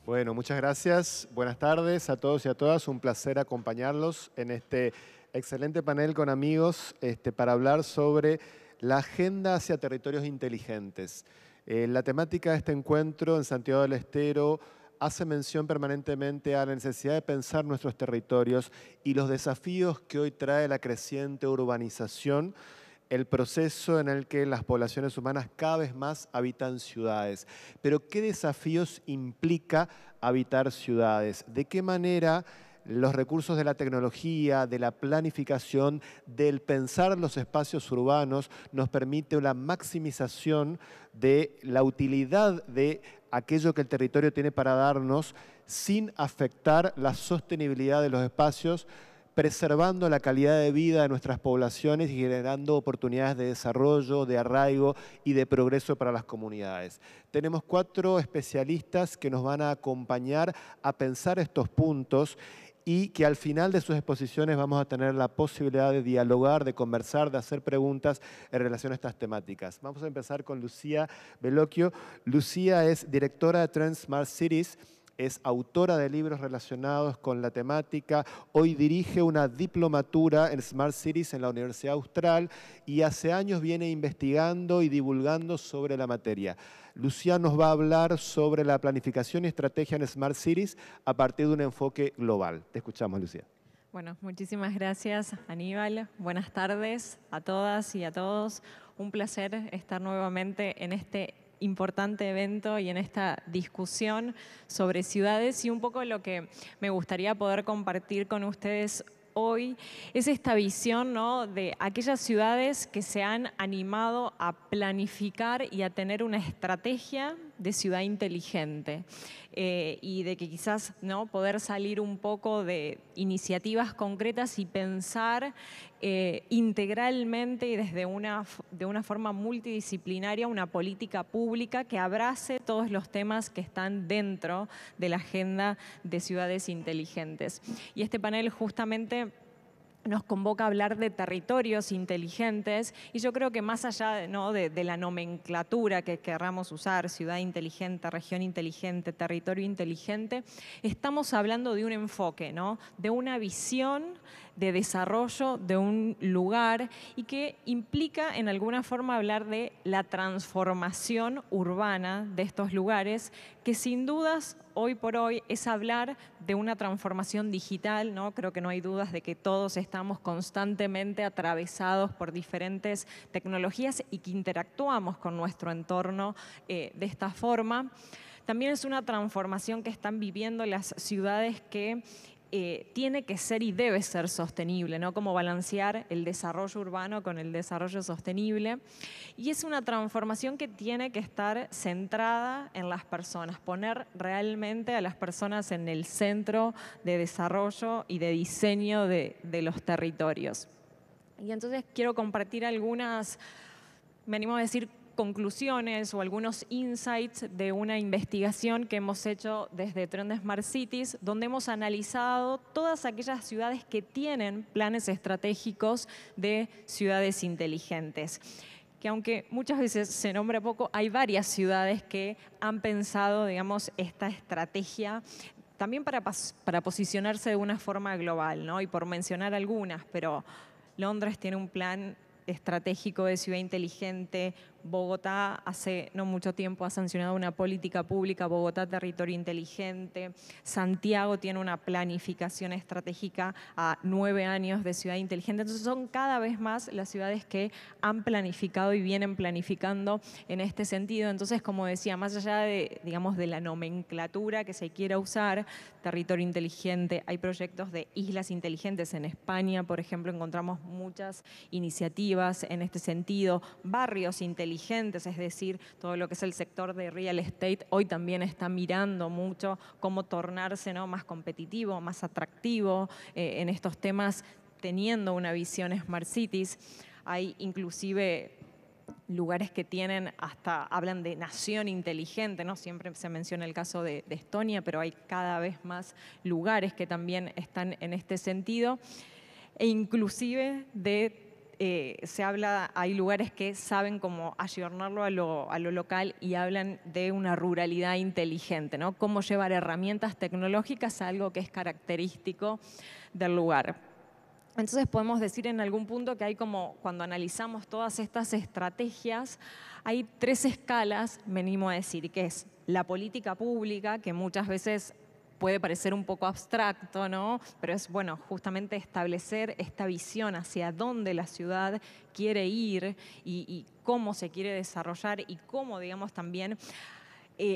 Bueno, muchas gracias. Buenas tardes a todos y a todas. Un placer acompañarlos en este excelente panel con amigos para hablar sobre la agenda hacia territorios inteligentes. La temática de este encuentro en Santiago del Estero hace mención permanentemente a la necesidad de pensar nuestros territorios y los desafíos que hoy trae la creciente urbanización, el proceso en el que las poblaciones humanas cada vez más habitan ciudades. Pero ¿qué desafíos implica habitar ciudades? ¿De qué manera los recursos de la tecnología, de la planificación, del pensar los espacios urbanos nos permite una maximización de la utilidad de aquello que el territorio tiene para darnos sin afectar la sostenibilidad de los espacios, preservando la calidad de vida de nuestras poblaciones y generando oportunidades de desarrollo, de arraigo y de progreso para las comunidades? Tenemos 4 especialistas que nos van a acompañar a pensar estos puntos y que al final de sus exposiciones vamos a tener la posibilidad de dialogar, de conversar, de hacer preguntas en relación a estas temáticas. Vamos a empezar con Lucía Bellocchio. Lucía es directora de Trend Smart Cities, es autora de libros relacionados con la temática, hoy dirige una diplomatura en Smart Cities en la Universidad Austral y hace años viene investigando y divulgando sobre la materia. Lucía nos va a hablar sobre la planificación y estrategia en Smart Cities a partir de un enfoque global. Te escuchamos, Lucía. Bueno, muchísimas gracias, Aníbal. Buenas tardes a todas y a todos. Un placer estar nuevamente en este importante evento y en esta discusión sobre ciudades, y un poco lo que me gustaría poder compartir con ustedes hoy es esta visión, ¿no?, de aquellas ciudades que se han animado a planificar y a tener una estrategia de ciudad inteligente, y de que quizás, ¿no?, poder salir un poco de iniciativas concretas y pensar integralmente y de una forma multidisciplinaria una política pública que abrace todos los temas que están dentro de la agenda de ciudades inteligentes. Y este panel justamente nos convoca a hablar de territorios inteligentes, y yo creo que más allá, ¿no?, de la nomenclatura que querramos usar, ciudad inteligente, región inteligente, territorio inteligente, estamos hablando de un enfoque, ¿no?, de una visión de desarrollo de un lugar, y que implica en alguna forma hablar de la transformación urbana de estos lugares, que sin dudas hoy por hoy es hablar de una transformación digital, ¿no? Creo que no hay dudas de que todos estamos constantemente atravesados por diferentes tecnologías y que interactuamos con nuestro entorno de esta forma. También es una transformación que están viviendo las ciudades que tiene que ser y debe ser sostenible, ¿no? Cómo balancear el desarrollo urbano con el desarrollo sostenible. Y es una transformación que tiene que estar centrada en las personas, poner realmente a las personas en el centro de desarrollo y de diseño de los territorios. Y entonces quiero compartir algunas, me animo a decir, conclusiones o algunos insights de una investigación que hemos hecho desde Trend Smart Cities, donde hemos analizado todas aquellas ciudades que tienen planes estratégicos de ciudades inteligentes. Que aunque muchas veces se nombra poco, hay varias ciudades que han pensado, digamos, esta estrategia también para posicionarse de una forma global, ¿no? Y por mencionar algunas, pero Londres tiene un plan estratégico de ciudad inteligente. Bogotá hace no mucho tiempo ha sancionado una política pública, Bogotá Territorio Inteligente. Santiago tiene una planificación estratégica a 9 años de ciudad inteligente. Entonces son cada vez más las ciudades que han planificado y vienen planificando en este sentido. Entonces, como decía, más allá de, digamos, de la nomenclatura que se quiera usar, territorio inteligente, hay proyectos de islas inteligentes. En España, por ejemplo, encontramos muchas iniciativas en este sentido. Barrios inteligentes, es decir, todo lo que es el sector de real estate, hoy también está mirando mucho cómo tornarse, ¿no?, más competitivo, más atractivo en estos temas, teniendo una visión Smart Cities. Hay inclusive lugares que tienen hasta, hablan de nación inteligente, ¿no? Siempre se menciona el caso de Estonia, pero hay cada vez más lugares que también están en este sentido, e inclusive de se habla, hay lugares que saben cómo ayornarlo a lo local y hablan de una ruralidad inteligente, ¿no? Cómo llevar herramientas tecnológicas a algo que es característico del lugar. Entonces podemos decir en algún punto que hay como, cuando analizamos todas estas estrategias, hay 3 escalas, me animo a decir, que es la política pública, que muchas veces puede parecer un poco abstracto, ¿no? Pero es, bueno, justamente establecer esta visión hacia dónde la ciudad quiere ir y cómo se quiere desarrollar y cómo, digamos, también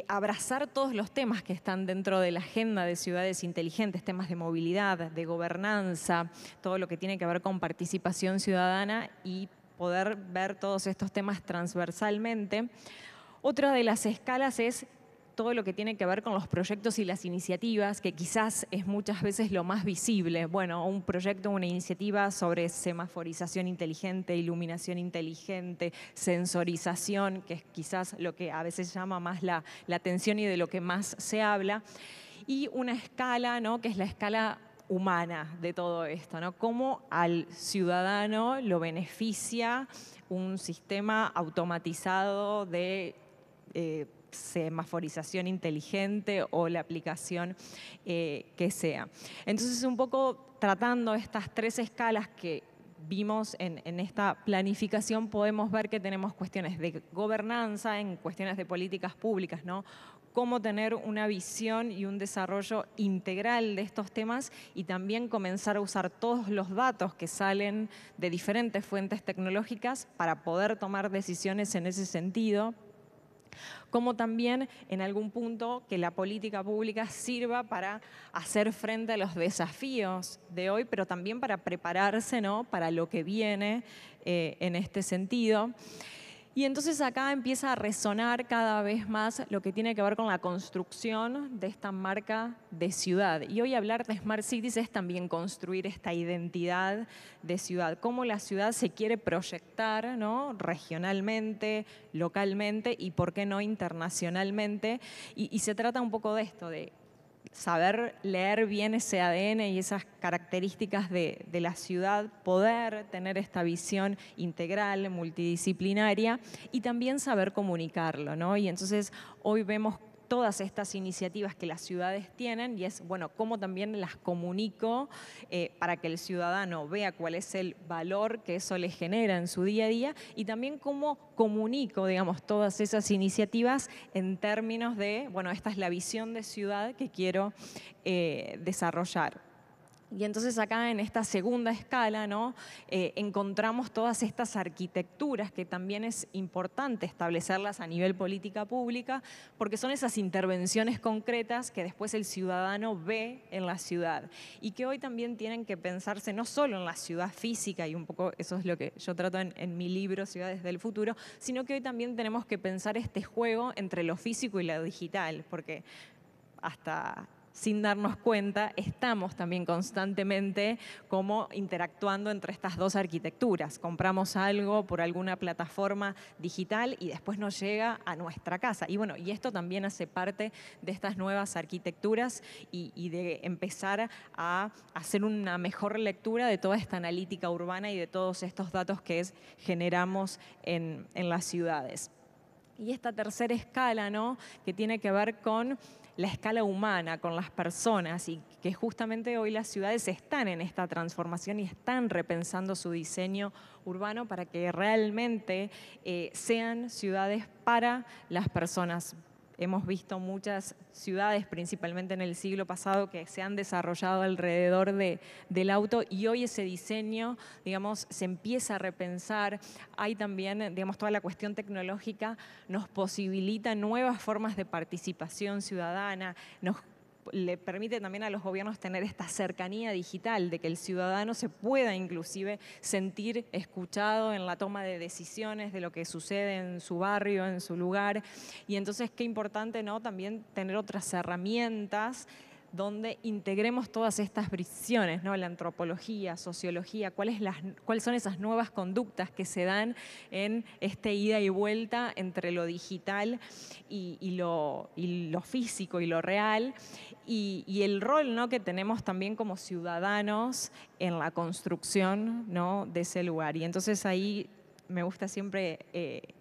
abrazar todos los temas que están dentro de la agenda de ciudades inteligentes, temas de movilidad, de gobernanza, todo lo que tiene que ver con participación ciudadana y poder ver todos estos temas transversalmente. Otra de las escalas es todo lo que tiene que ver con los proyectos y las iniciativas, que quizás es muchas veces lo más visible. Bueno, un proyecto, una iniciativa sobre semaforización inteligente, iluminación inteligente, sensorización, que es quizás lo que a veces llama más la atención y de lo que más se habla. Y una escala, ¿no?, que es la escala humana de todo esto, ¿no? Cómo al ciudadano lo beneficia un sistema automatizado de semaforización inteligente o la aplicación que sea. Entonces, un poco tratando estas 3 escalas que vimos en esta planificación, podemos ver que tenemos cuestiones de gobernanza, en cuestiones de políticas públicas, ¿no? Cómo tener una visión y un desarrollo integral de estos temas y también comenzar a usar todos los datos que salen de diferentes fuentes tecnológicas para poder tomar decisiones en ese sentido. Como también en algún punto que la política pública sirva para hacer frente a los desafíos de hoy, pero también para prepararse, ¿no?, para lo que viene en este sentido. Y entonces acá empieza a resonar cada vez más lo que tiene que ver con la construcción de esta marca de ciudad. Y hoy hablar de Smart Cities es también construir esta identidad de ciudad, cómo la ciudad se quiere proyectar, ¿no?, regionalmente, localmente y, por qué no, internacionalmente. Y se trata un poco de esto, de saber leer bien ese ADN y esas características de la ciudad, poder tener esta visión integral, multidisciplinaria y también saber comunicarlo, ¿no? Y entonces hoy vemos todas estas iniciativas que las ciudades tienen y es, bueno, cómo también las comunico para que el ciudadano vea cuál es el valor que eso le genera en su día a día y también cómo comunico, digamos, todas esas iniciativas en términos de, bueno, esta es la visión de ciudad que quiero desarrollar. Y entonces acá en esta segunda escala, ¿no?, encontramos todas estas arquitecturas que también es importante establecerlas a nivel política pública porque son esas intervenciones concretas que después el ciudadano ve en la ciudad y que hoy también tienen que pensarse no solo en la ciudad física, y un poco eso es lo que yo trato en mi libro Ciudades del Futuro, sino que hoy también tenemos que pensar este juego entre lo físico y lo digital, porque hasta sin darnos cuenta, estamos también constantemente como interactuando entre estas 2 arquitecturas. Compramos algo por alguna plataforma digital y después nos llega a nuestra casa. Y bueno, y esto también hace parte de estas nuevas arquitecturas y de empezar a hacer una mejor lectura de toda esta analítica urbana y de todos estos datos que generamos en las ciudades. Y esta tercera escala, ¿no?, que tiene que ver con la escala humana, con las personas, y que justamente hoy las ciudades están en esta transformación y están repensando su diseño urbano para que realmente sean ciudades para las personas. Hemos visto muchas ciudades, principalmente en el siglo pasado, que se han desarrollado alrededor del auto y hoy ese diseño, digamos, se empieza a repensar. Hay también, digamos, toda la cuestión tecnológica nos posibilita nuevas formas de participación ciudadana, le permite también a los gobiernos tener esta cercanía digital, de que el ciudadano se pueda inclusive sentir escuchado en la toma de decisiones de lo que sucede en su barrio, en su lugar. Y entonces qué importante, ¿no?, también tener otras herramientas donde integremos todas estas visiones, ¿no? La antropología, sociología, cuáles son esas nuevas conductas que se dan en este ida y vuelta entre lo digital y lo físico y lo real, y el rol, ¿no?, que tenemos también como ciudadanos en la construcción, ¿no?, de ese lugar. Y entonces ahí me gusta siempre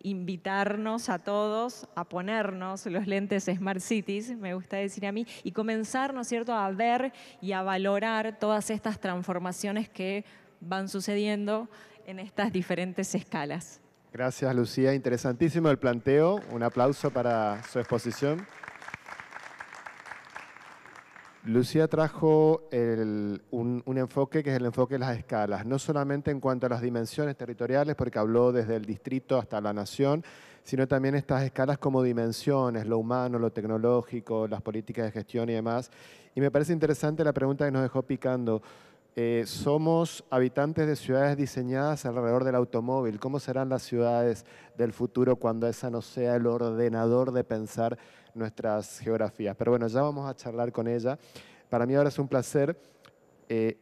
invitarnos a todos a ponernos los lentes Smart Cities, me gusta decir a mí, y comenzar, ¿no es cierto?, a ver y a valorar todas estas transformaciones que van sucediendo en estas diferentes escalas. Gracias, Lucía. Interesantísimo el planteo. Un aplauso para su exposición. Lucía trajo un enfoque que es el enfoque de las escalas, no solamente en cuanto a las dimensiones territoriales, porque habló desde el distrito hasta la nación, sino también estas escalas como dimensiones, lo humano, lo tecnológico, las políticas de gestión y demás. Y me parece interesante la pregunta que nos dejó picando. Somos habitantes de ciudades diseñadas alrededor del automóvil. ¿Cómo serán las ciudades del futuro cuando esa no sea el ordenador de pensar nuestras geografías? Pero bueno, ya vamos a charlar con ella. Para mí ahora es un placer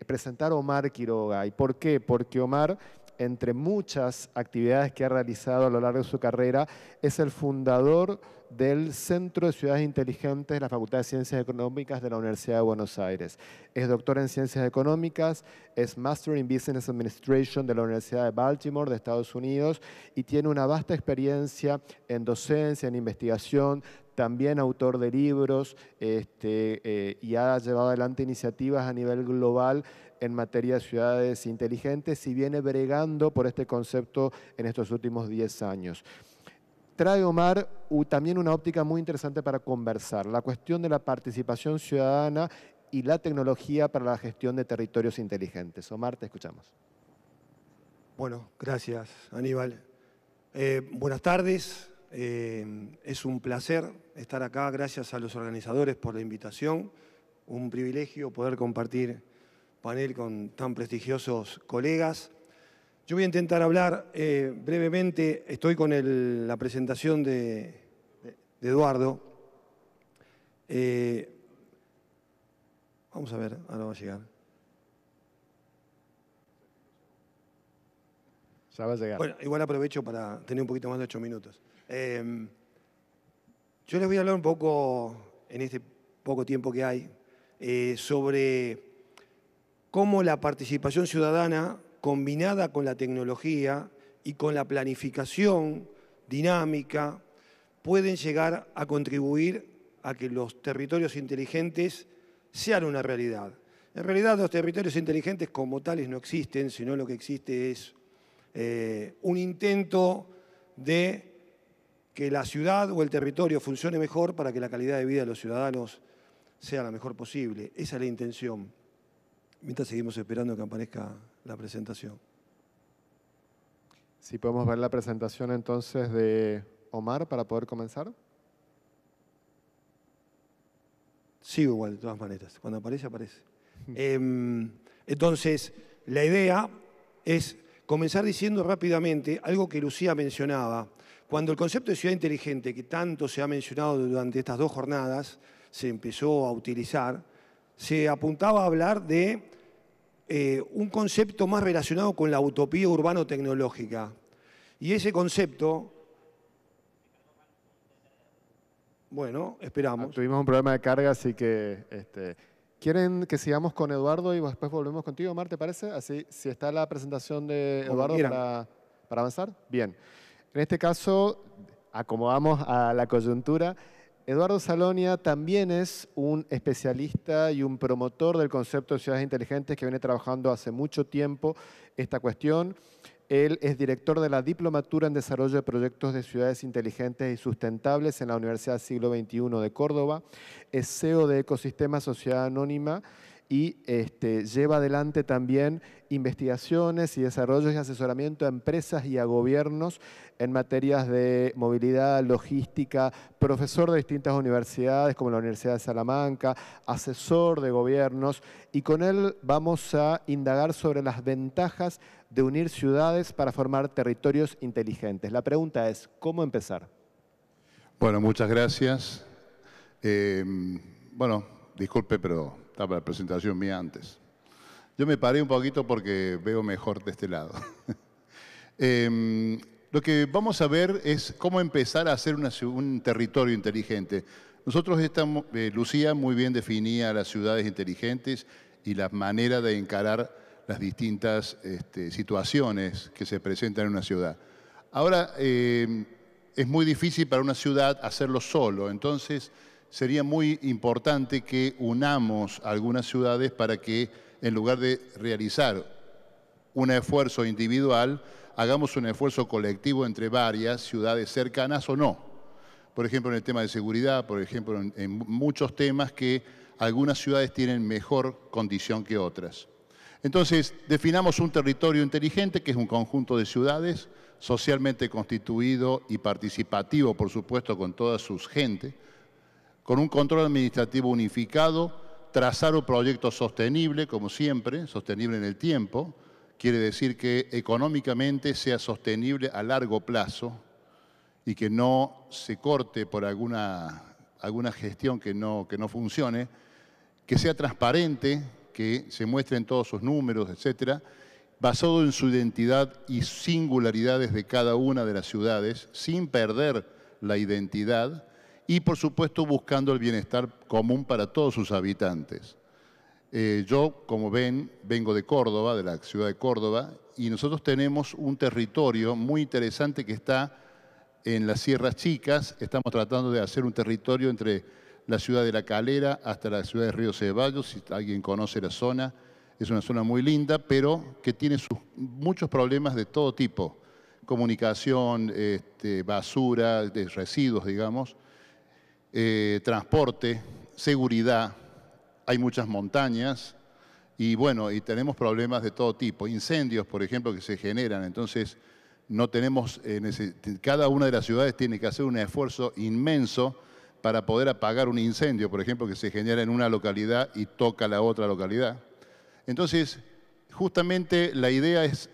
presentar a Omar Quiroga. ¿Y por qué? Porque Omar, entre muchas actividades que ha realizado a lo largo de su carrera, es el fundador del Centro de Ciudades Inteligentes de la Facultad de Ciencias Económicas de la Universidad de Buenos Aires. Es doctor en Ciencias Económicas, es Master in Business Administration de la Universidad de Baltimore de Estados Unidos y tiene una vasta experiencia en docencia, en investigación, también autor de libros y ha llevado adelante iniciativas a nivel global en materia de ciudades inteligentes y viene bregando por este concepto en estos últimos 10 años. Trae Omar también una óptica muy interesante para conversar, la cuestión de la participación ciudadana y la tecnología para la gestión de territorios inteligentes. Omar, te escuchamos. Bueno, gracias, Aníbal. Buenas tardes. Es un placer estar acá. Gracias a los organizadores por la invitación. Un privilegio poder compartir panel con tan prestigiosos colegas. Yo voy a intentar hablar brevemente. Estoy con la presentación de Eduardo. Vamos a ver, ahora va a llegar. Ya va a llegar. Bueno, igual aprovecho para tener un poquito más de 8 minutos. Yo les voy a hablar un poco, en este poco tiempo que hay, sobre cómo la participación ciudadana combinada con la tecnología y con la planificación dinámica pueden llegar a contribuir a que los territorios inteligentes sean una realidad. En realidad los territorios inteligentes como tales no existen, sino lo que existe es un intento de que la ciudad o el territorio funcione mejor para que la calidad de vida de los ciudadanos sea la mejor posible. Esa es la intención. Mientras seguimos esperando que aparezca la presentación. Si podemos ver la presentación entonces de Omar para poder comenzar. Sigo igual, de todas maneras. Cuando aparece, aparece. Entonces, la idea es comenzar diciendo rápidamente algo que Lucía mencionaba. Cuando el concepto de ciudad inteligente, que tanto se ha mencionado durante estas 2 jornadas, se empezó a utilizar, se apuntaba a hablar de un concepto más relacionado con la utopía urbano-tecnológica. Y ese concepto, bueno, esperamos. Tuvimos un problema de carga, así que ¿quieren que sigamos con Eduardo y después volvemos contigo, Omar, te parece? Así, si está la presentación de Eduardo para avanzar. Bien. En este caso, acomodamos a la coyuntura. Eduardo Salonia también es un especialista y un promotor del concepto de ciudades inteligentes que viene trabajando hace mucho tiempo esta cuestión. Él es director de la Diplomatura en Desarrollo de Proyectos de Ciudades Inteligentes y Sustentables en la Universidad Siglo XXI de Córdoba. Es CEO de Ecosistema Sociedad Anónima y lleva adelante también investigaciones y desarrollos y asesoramiento a empresas y a gobiernos en materias de movilidad, logística, profesor de distintas universidades como la Universidad de Salamanca, asesor de gobiernos, y con él vamos a indagar sobre las ventajas de unir ciudades para formar territorios inteligentes. La pregunta es, ¿cómo empezar? Bueno, muchas gracias. disculpe, pero estaba la presentación mía antes. Yo me paré un poquito porque veo mejor de este lado. Lo que vamos a ver es cómo empezar a hacer un territorio inteligente. Nosotros estamos, Lucía muy bien definía las ciudades inteligentes y la manera de encarar las distintas situaciones que se presentan en una ciudad. Ahora, es muy difícil para una ciudad hacerlo solo, entonces sería muy importante que unamos algunas ciudades para que, en lugar de realizar un esfuerzo individual, hagamos un esfuerzo colectivo entre varias ciudades cercanas o no. Por ejemplo, en el tema de seguridad, por ejemplo, en muchos temas que algunas ciudades tienen mejor condición que otras. Entonces, definamos un territorio inteligente, que es un conjunto de ciudades socialmente constituido y participativo, por supuesto, con toda su gente, con un control administrativo unificado, trazar un proyecto sostenible, como siempre, sostenible en el tiempo, quiere decir que económicamente sea sostenible a largo plazo y que no se corte por alguna gestión que no funcione, que sea transparente, que se muestren todos sus números, etcétera, basado en su identidad y singularidades de cada una de las ciudades, sin perder la identidad y, por supuesto, buscando el bienestar común para todos sus habitantes. Yo, como ven, vengo de Córdoba, de la ciudad de Córdoba, y nosotros tenemos un territorio muy interesante que está en las Sierras Chicas. Estamos tratando de hacer un territorio entre la ciudad de La Calera hasta la ciudad de Río Ceballos, si alguien conoce la zona. Es una zona muy linda, pero que tiene muchos problemas de todo tipo. Comunicación, basura, de residuos, digamos, transporte, seguridad. Hay muchas montañas y, bueno, y tenemos problemas de todo tipo. Incendios, por ejemplo, que se generan. Entonces, no tenemos, cada una de las ciudades tiene que hacer un esfuerzo inmenso para poder apagar un incendio, por ejemplo, que se genera en una localidad y toca la otra localidad. Entonces, justamente la idea es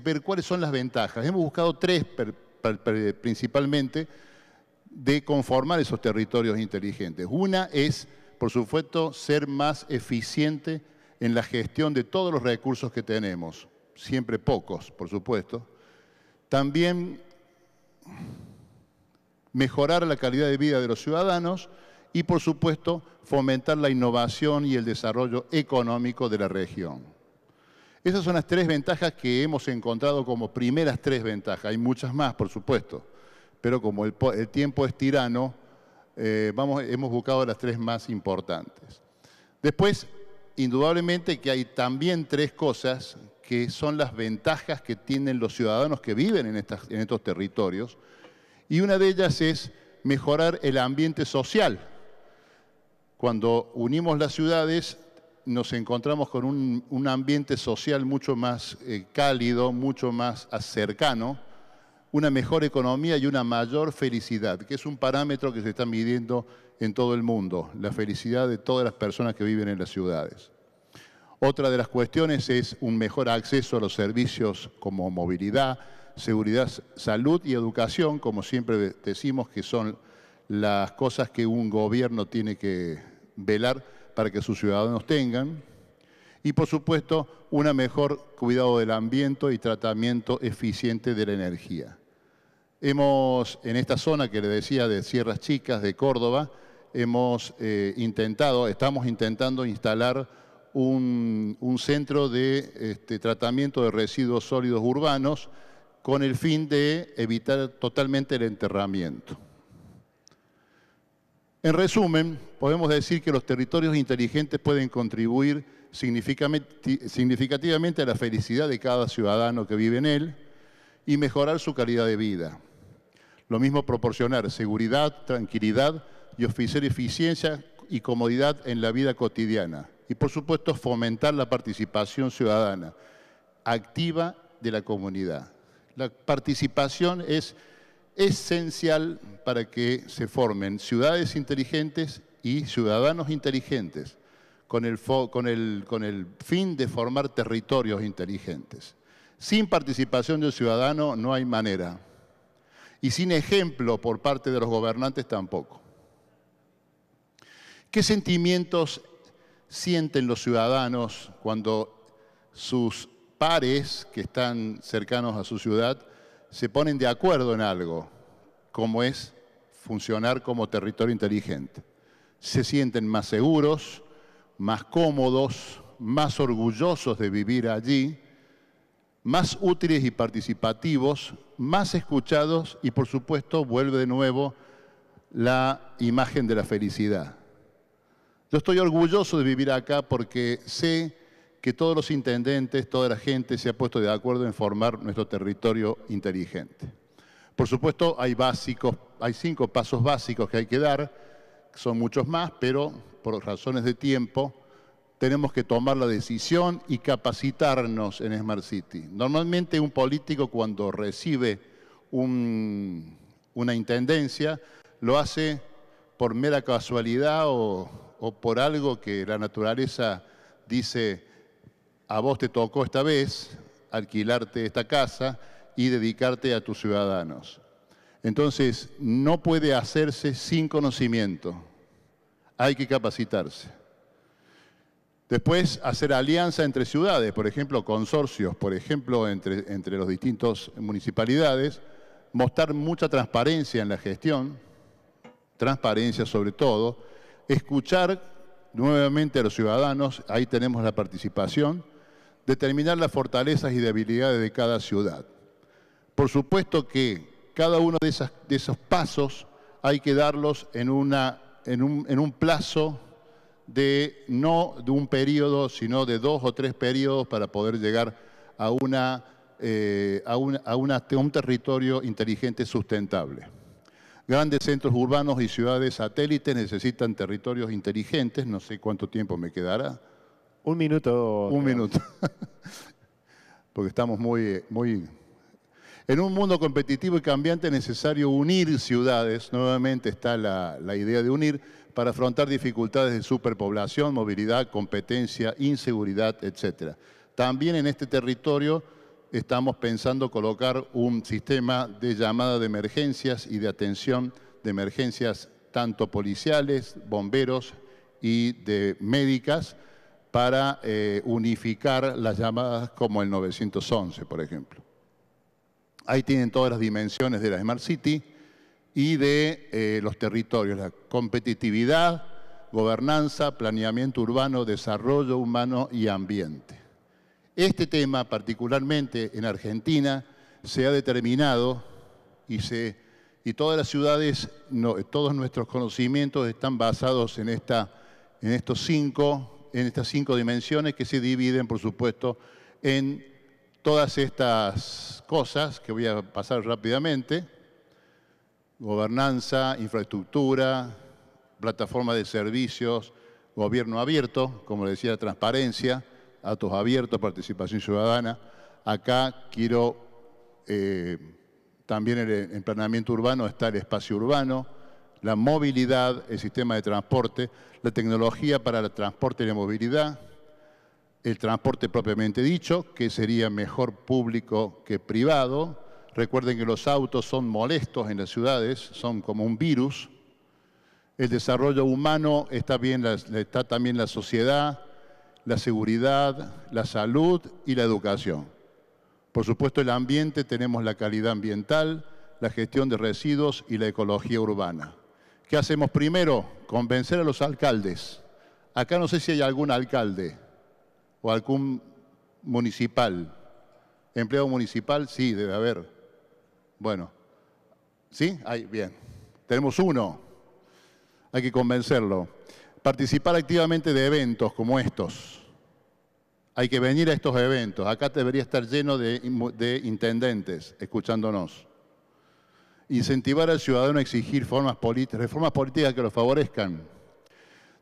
ver cuáles son las ventajas. Hemos buscado tres principalmente de conformar esos territorios inteligentes. Una es, por supuesto, ser más eficiente en la gestión de todos los recursos que tenemos, siempre pocos, por supuesto. También mejorar la calidad de vida de los ciudadanos y, por supuesto, fomentar la innovación y el desarrollo económico de la región. Esas son las tres ventajas que hemos encontrado como primeras tres ventajas. Hay muchas más, por supuesto, pero como el tiempo es tirano, hemos buscado las tres más importantes. Después, indudablemente que hay también tres cosas que son las ventajas que tienen los ciudadanos que viven en estos territorios, y una de ellas es mejorar el ambiente social. Cuando unimos las ciudades, nos encontramos con un ambiente social mucho más cálido, mucho más cercano, una mejor economía y una mayor felicidad, que es un parámetro que se está midiendo en todo el mundo, la felicidad de todas las personas que viven en las ciudades. Otra de las cuestiones es un mejor acceso a los servicios como movilidad, seguridad, salud y educación, como siempre decimos que son las cosas que un gobierno tiene que velar para que sus ciudadanos tengan. Y, por supuesto, un mejor cuidado del ambiente y tratamiento eficiente de la energía. En esta zona que le decía de Sierras Chicas, de Córdoba, estamos intentando instalar un centro de tratamiento de residuos sólidos urbanos con el fin de evitar totalmente el enterramiento. En resumen, podemos decir que los territorios inteligentes pueden contribuir significativamente a la felicidad de cada ciudadano que vive en él y mejorar su calidad de vida. Lo mismo proporcionar seguridad, tranquilidad y ofrecer eficiencia y comodidad en la vida cotidiana. Y, por supuesto, fomentar la participación ciudadana activa de la comunidad. La participación es esencial para que se formen ciudades inteligentes y ciudadanos inteligentes, con el fin de formar territorios inteligentes. Sin participación del ciudadano no hay manera. Y sin ejemplo por parte de los gobernantes tampoco. ¿Qué sentimientos sienten los ciudadanos cuando sus pares que están cercanos a su ciudad se ponen de acuerdo en algo, como es funcionar como territorio inteligente? Se sienten más seguros, más cómodos, más orgullosos de vivir allí, más útiles y participativos, más escuchados y, por supuesto, vuelve de nuevo la imagen de la felicidad. Yo estoy orgulloso de vivir acá porque sé que todos los intendentes, toda la gente se ha puesto de acuerdo en formar nuestro territorio inteligente. Por supuesto, hay 5 pasos básicos que hay que dar, son muchos más, pero por razones de tiempo tenemos que tomar la decisión y capacitarnos en Smart City. Normalmente un político cuando recibe una intendencia lo hace por mera casualidad o por algo que la naturaleza dice: a vos te tocó esta vez alquilarte esta casa y dedicarte a tus ciudadanos. Entonces, no puede hacerse sin conocimiento. Hay que capacitarse. Después, hacer alianza entre ciudades, por ejemplo, consorcios, por ejemplo, entre las distintas municipalidades, mostrar mucha transparencia en la gestión, transparencia sobre todo, escuchar nuevamente a los ciudadanos, ahí tenemos la participación, determinar las fortalezas y debilidades de cada ciudad. Por supuesto que cada uno de esos pasos hay que darlos en un plazo no de un periodo, sino de 2 o 3 periodos para poder llegar a un territorio inteligente sustentable. Grandes centros urbanos y ciudades satélites necesitan territorios inteligentes. No sé cuánto tiempo me quedará. 1 minuto. 1 minuto. Porque estamos muy... En un mundo competitivo y cambiante es necesario unir ciudades. Nuevamente está la idea de unir para afrontar dificultades de superpoblación, movilidad, competencia, inseguridad, etc. También en este territorio estamos pensando colocar un sistema de llamada de emergencias y de atención de emergencias tanto policiales, bomberos y de médicas para unificar las llamadas como el 911, por ejemplo. Ahí tienen todas las dimensiones de la Smart City y de los territorios, la competitividad, gobernanza, planeamiento urbano, desarrollo humano y ambiente. Este tema, particularmente en Argentina, se ha determinado y todas las ciudades, todos nuestros conocimientos están basados en estas 5 dimensiones que se dividen, por supuesto, en todas estas cosas que voy a pasar rápidamente: gobernanza, infraestructura, plataforma de servicios, gobierno abierto, como decía, transparencia, datos abiertos, participación ciudadana. Acá quiero, también en planeamiento urbano está el espacio urbano, la movilidad, el sistema de transporte, la tecnología para el transporte y la movilidad, el transporte propiamente dicho, que sería mejor público que privado. Recuerden que los autos son molestos en las ciudades, son como un virus. El desarrollo humano está también la sociedad, la seguridad, la salud y la educación. Por supuesto, el ambiente, tenemos la calidad ambiental, la gestión de residuos y la ecología urbana. ¿Qué hacemos primero? Convencer a los alcaldes. Acá no sé si hay algún alcalde o algún municipal. ¿Empleado municipal? Sí, debe haber. Bueno, ¿sí? Bien. Tenemos uno. Hay que convencerlo. Participar activamente de eventos como estos. Hay que venir a estos eventos. Acá debería estar lleno de intendentes escuchándonos. Incentivar al ciudadano a exigir reformas políticas que lo favorezcan.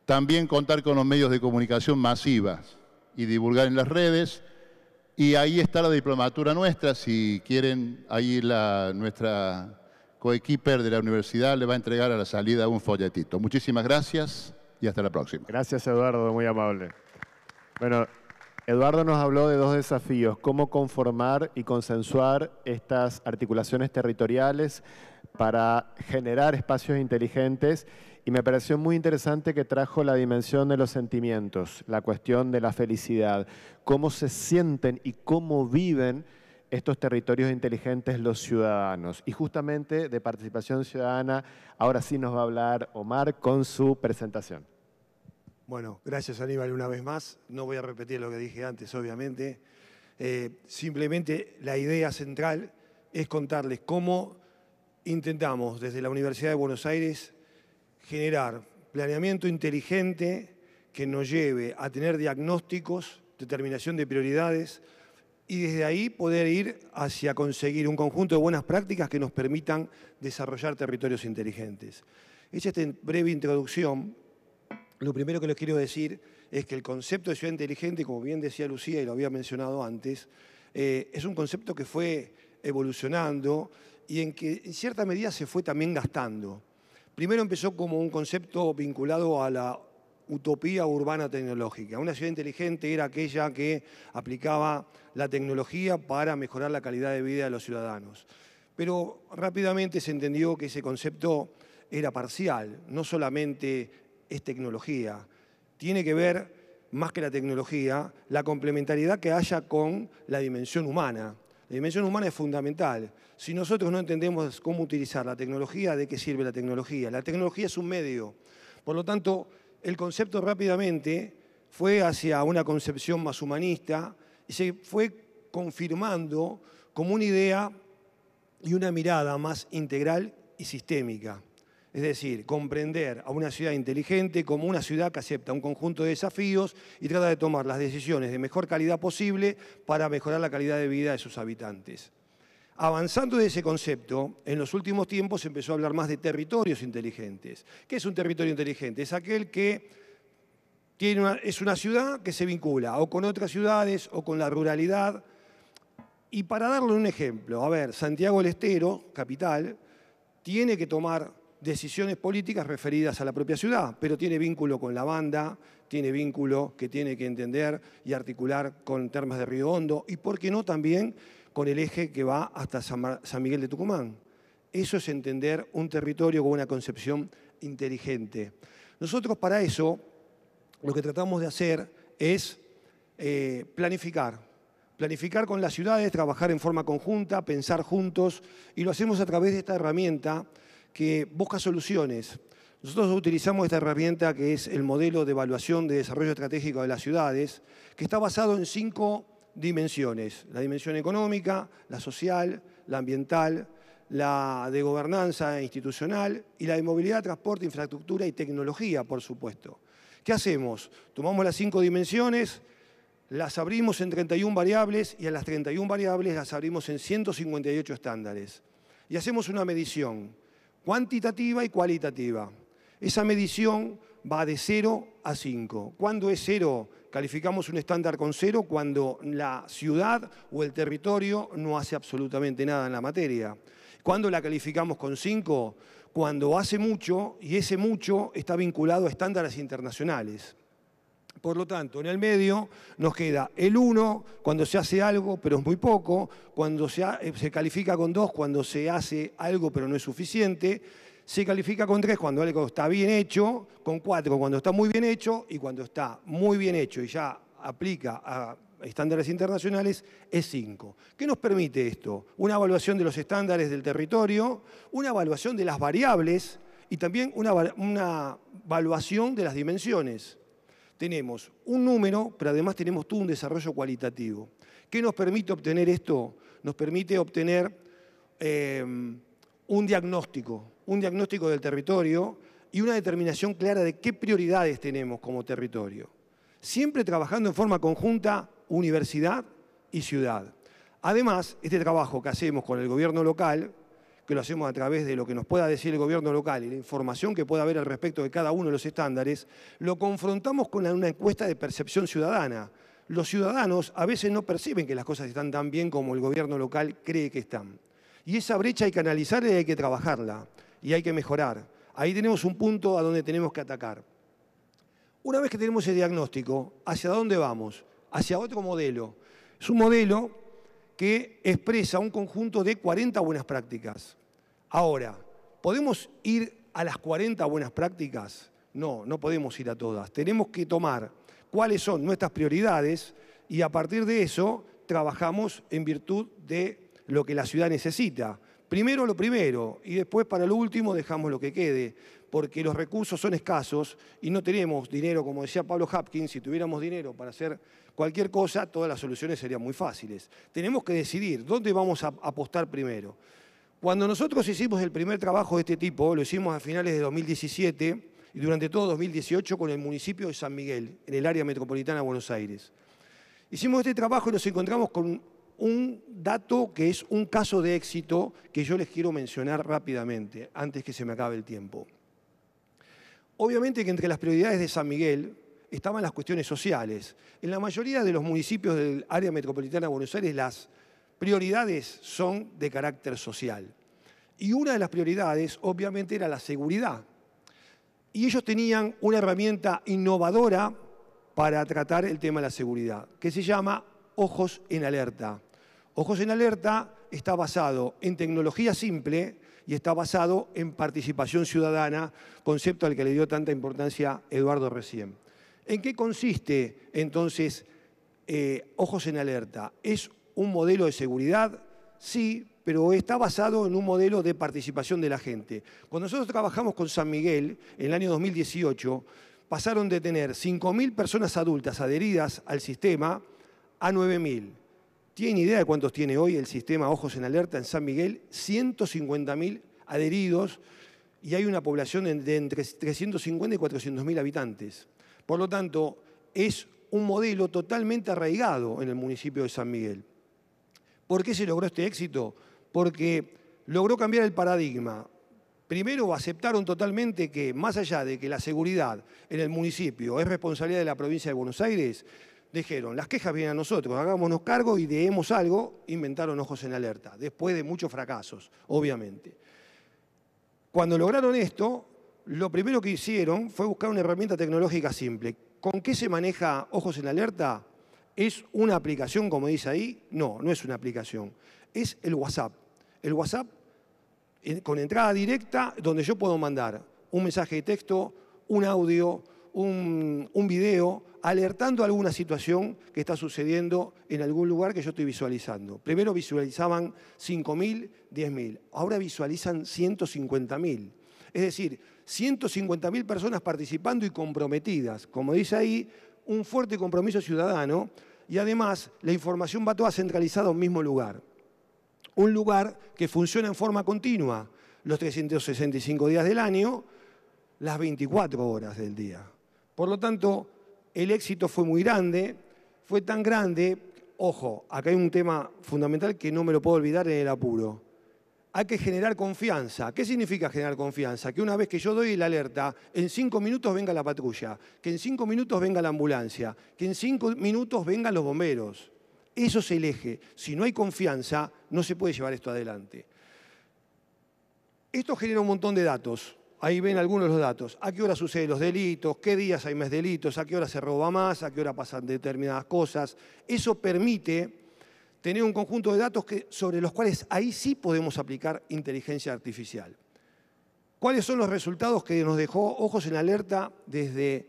También contar con los medios de comunicación masivas y divulgar en las redes. Y ahí está la diplomatura nuestra. Si quieren, ahí nuestra coequiper de la universidad le va a entregar a la salida un folletito. Muchísimas gracias y hasta la próxima. Gracias, Eduardo, muy amable. Bueno, Eduardo nos habló de 2 desafíos: cómo conformar y consensuar estas articulaciones territoriales para generar espacios inteligentes y me pareció muy interesante que trajo la dimensión de los sentimientos, la cuestión de la felicidad, cómo se sienten y cómo viven estos territorios inteligentes los ciudadanos. Y justamente de participación ciudadana, ahora sí nos va a hablar Omar con su presentación. Bueno, gracias Aníbal una vez más. No voy a repetir lo que dije antes, obviamente. Simplemente la idea central es contarles cómo intentamos desde la Universidad de Buenos Aires generar planeamiento inteligente que nos lleve a tener diagnósticos, determinación de prioridades y desde ahí poder ir hacia conseguir un conjunto de buenas prácticas que nos permitan desarrollar territorios inteligentes. Hecha esta breve introducción, lo primero que les quiero decir es que el concepto de ciudad inteligente, como bien decía Lucía y lo había mencionado antes, es un concepto que fue evolucionando y en que en cierta medida se fue también gastando. Primero empezó como un concepto vinculado a la utopía urbana tecnológica. Una ciudad inteligente era aquella que aplicaba la tecnología para mejorar la calidad de vida de los ciudadanos. Pero rápidamente se entendió que ese concepto era parcial, no solamente es tecnología, tiene que ver, más que la tecnología, la complementariedad que haya con la dimensión humana. La dimensión humana es fundamental. Si nosotros no entendemos cómo utilizar la tecnología, ¿de qué sirve la tecnología? La tecnología es un medio. Por lo tanto, el concepto rápidamente fue hacia una concepción más humanista y se fue confirmando como una idea y una mirada más integral y sistémica. Es decir, comprender a una ciudad inteligente como una ciudad que acepta un conjunto de desafíos y trata de tomar las decisiones de mejor calidad posible para mejorar la calidad de vida de sus habitantes. Avanzando de ese concepto, en los últimos tiempos se empezó a hablar más de territorios inteligentes. ¿Qué es un territorio inteligente? Es aquel que es una ciudad que se vincula o con otras ciudades o con la ruralidad. Y para darle un ejemplo, a ver, Santiago del Estero, capital, tiene que tomar decisiones políticas referidas a la propia ciudad, pero tiene vínculo con la banda, tiene vínculo que tiene que entender y articular con Termas de Río Hondo y, ¿por qué no, también con el eje que va hasta San Miguel de Tucumán? Eso es entender un territorio con una concepción inteligente. Nosotros para eso lo que tratamos de hacer es planificar con las ciudades, trabajar en forma conjunta, pensar juntos y lo hacemos a través de esta herramienta que busca soluciones. Nosotros utilizamos esta herramienta que es el modelo de evaluación de desarrollo estratégico de las ciudades, que está basado en 5 dimensiones: la dimensión económica, la social, la ambiental, la de gobernanza institucional y la de movilidad, transporte, infraestructura y tecnología, por supuesto. ¿Qué hacemos? Tomamos las 5 dimensiones, las abrimos en 31 variables y a las 31 variables las abrimos en 158 estándares. Y hacemos una medición cuantitativa y cualitativa. Esa medición va de 0 a 5. ¿Cuándo es 0? Calificamos un estándar con 0 cuando la ciudad o el territorio no hace absolutamente nada en la materia. ¿Cuándo la calificamos con 5? Cuando hace mucho y ese mucho está vinculado a estándares internacionales. Por lo tanto, en el medio nos queda el 1 cuando se hace algo pero es muy poco, cuando se califica con 2 cuando se hace algo pero no es suficiente, se califica con 3 cuando algo está bien hecho, con 4 cuando está muy bien hecho y cuando está muy bien hecho y ya aplica a estándares internacionales es 5. ¿Qué nos permite esto? Una evaluación de los estándares del territorio, una evaluación de las variables y también una evaluación de las dimensiones. Tenemos un número, pero además tenemos todo un desarrollo cualitativo. ¿Qué nos permite obtener esto? Nos permite obtener un diagnóstico del territorio y una determinación clara de qué prioridades tenemos como territorio. Siempre trabajando en forma conjunta universidad y ciudad. Además, este trabajo que hacemos con el gobierno local, que lo hacemos a través de lo que nos pueda decir el gobierno local y la información que pueda haber al respecto de cada uno de los estándares, lo confrontamos con una encuesta de percepción ciudadana. Los ciudadanos a veces no perciben que las cosas están tan bien como el gobierno local cree que están. Y esa brecha hay que analizarla y hay que trabajarla y hay que mejorar. Ahí tenemos un punto a donde tenemos que atacar. Una vez que tenemos ese diagnóstico, ¿hacia dónde vamos? Hacia otro modelo. Es un modelo que expresa un conjunto de 40 buenas prácticas. Ahora, podemos ir a las 40 buenas prácticas? No, no podemos ir a todas. Tenemos que tomar cuáles son nuestras prioridades y a partir de eso trabajamos en virtud de lo que la ciudad necesita. Primero lo primero y después para lo último dejamos lo que quede, porque los recursos son escasos y no tenemos dinero, como decía Pablo Hopkins, si tuviéramos dinero para hacer cualquier cosa, todas las soluciones serían muy fáciles. Tenemos que decidir dónde vamos a apostar primero. Cuando nosotros hicimos el primer trabajo de este tipo, lo hicimos a finales de 2017 y durante todo 2018 con el municipio de San Miguel, en el área metropolitana de Buenos Aires. Hicimos este trabajo y nos encontramos con un dato que es un caso de éxito que yo les quiero mencionar rápidamente, antes que se me acabe el tiempo. Obviamente que entre las prioridades de San Miguel estaban las cuestiones sociales. En la mayoría de los municipios del área metropolitana de Buenos Aires las prioridades son de carácter social. Y una de las prioridades obviamente era la seguridad. Y ellos tenían una herramienta innovadora para tratar el tema de la seguridad, que se llama Ojos en Alerta. Ojos en Alerta está basado en tecnología simple y está basado en participación ciudadana, concepto al que le dio tanta importancia Eduardo recién. ¿En qué consiste entonces Ojos en Alerta? ¿Es un modelo de seguridad? Sí, pero está basado en un modelo de participación de la gente. Cuando nosotros trabajamos con San Miguel, en el año 2018, pasaron de tener 5.000 personas adultas adheridas al sistema a 9.000. ¿Tienen idea de cuántos tiene hoy el sistema Ojos en Alerta en San Miguel? 150.000 adheridos y hay una población de entre 350 y 400.000 habitantes. Por lo tanto, es un modelo totalmente arraigado en el municipio de San Miguel. ¿Por qué se logró este éxito? Porque logró cambiar el paradigma. Primero, aceptaron totalmente que, más allá de que la seguridad en el municipio es responsabilidad de la provincia de Buenos Aires, dijeron, las quejas vienen a nosotros, hagámonos cargo y demos algo, inventaron Ojos en Alerta, después de muchos fracasos, obviamente. Cuando lograron esto, lo primero que hicieron fue buscar una herramienta tecnológica simple. ¿Con qué se maneja Ojos en Alerta? ¿Es una aplicación, como dice ahí? No, no es una aplicación. Es el WhatsApp. El WhatsApp con entrada directa, donde yo puedo mandar un mensaje de texto, un audio, un video, alertando alguna situación que está sucediendo en algún lugar que yo estoy visualizando. Primero visualizaban 5.000, 10.000. Ahora visualizan 150.000. Es decir, 150.000 personas participando y comprometidas. Como dice ahí, un fuerte compromiso ciudadano y además la información va toda centralizada a un mismo lugar. Un lugar que funciona en forma continua los 365 días del año, las 24 horas del día. Por lo tanto, el éxito fue muy grande, fue tan grande, ojo, acá hay un tema fundamental que no me lo puedo olvidar en el apuro. Hay que generar confianza. ¿Qué significa generar confianza? Que una vez que yo doy la alerta, en 5 minutos venga la patrulla, que en 5 minutos venga la ambulancia, que en 5 minutos vengan los bomberos. Eso es el eje. Si no hay confianza, no se puede llevar esto adelante. Esto genera un montón de datos. Ahí ven algunos de los datos. ¿A qué hora suceden los delitos? ¿Qué días hay más delitos? ¿A qué hora se roba más? ¿A qué hora pasan determinadas cosas? Eso permite tener un conjunto de datos sobre los cuales ahí sí podemos aplicar inteligencia artificial. ¿Cuáles son los resultados que nos dejó Ojos en Alerta desde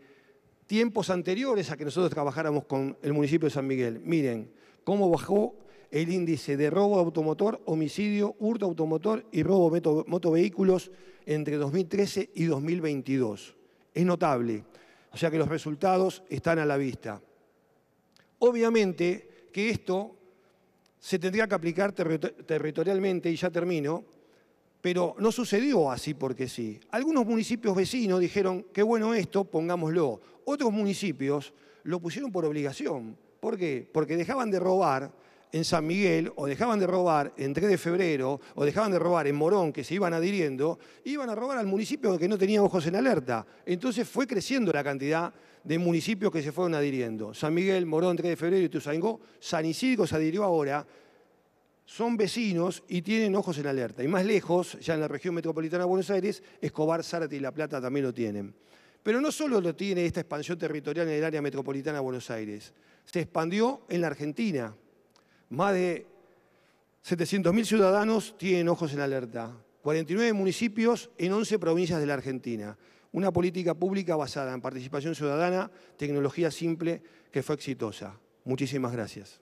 tiempos anteriores a que nosotros trabajáramos con el municipio de San Miguel? Miren cómo bajó el índice de robo de automotor, homicidio, hurto automotor y robo de motovehículos entre 2013 y 2022. Es notable. O sea que los resultados están a la vista. Obviamente que esto se tendría que aplicar territorialmente, y ya termino, pero no sucedió así porque sí. Algunos municipios vecinos dijeron, qué bueno esto, pongámoslo. Otros municipios lo pusieron por obligación. ¿Por qué? Porque dejaban de robar en San Miguel, o dejaban de robar en 3 de febrero, o dejaban de robar en Morón, que se iban adhiriendo, iban a robar al municipio que no tenía Ojos en Alerta. Entonces fue creciendo la cantidad de municipios que se fueron adhiriendo. San Miguel, Morón, 3 de febrero y Ituzaingó. San Isidro se adhirió ahora. Son vecinos y tienen Ojos en Alerta. Y más lejos, ya en la región metropolitana de Buenos Aires, Escobar, Zárate y La Plata también lo tienen. Pero no solo lo tiene esta expansión territorial en el área metropolitana de Buenos Aires. Se expandió en la Argentina. Más de 700.000 ciudadanos tienen Ojos en Alerta. 49 municipios en 11 provincias de la Argentina. Una política pública basada en participación ciudadana, tecnología simple, que fue exitosa. Muchísimas gracias.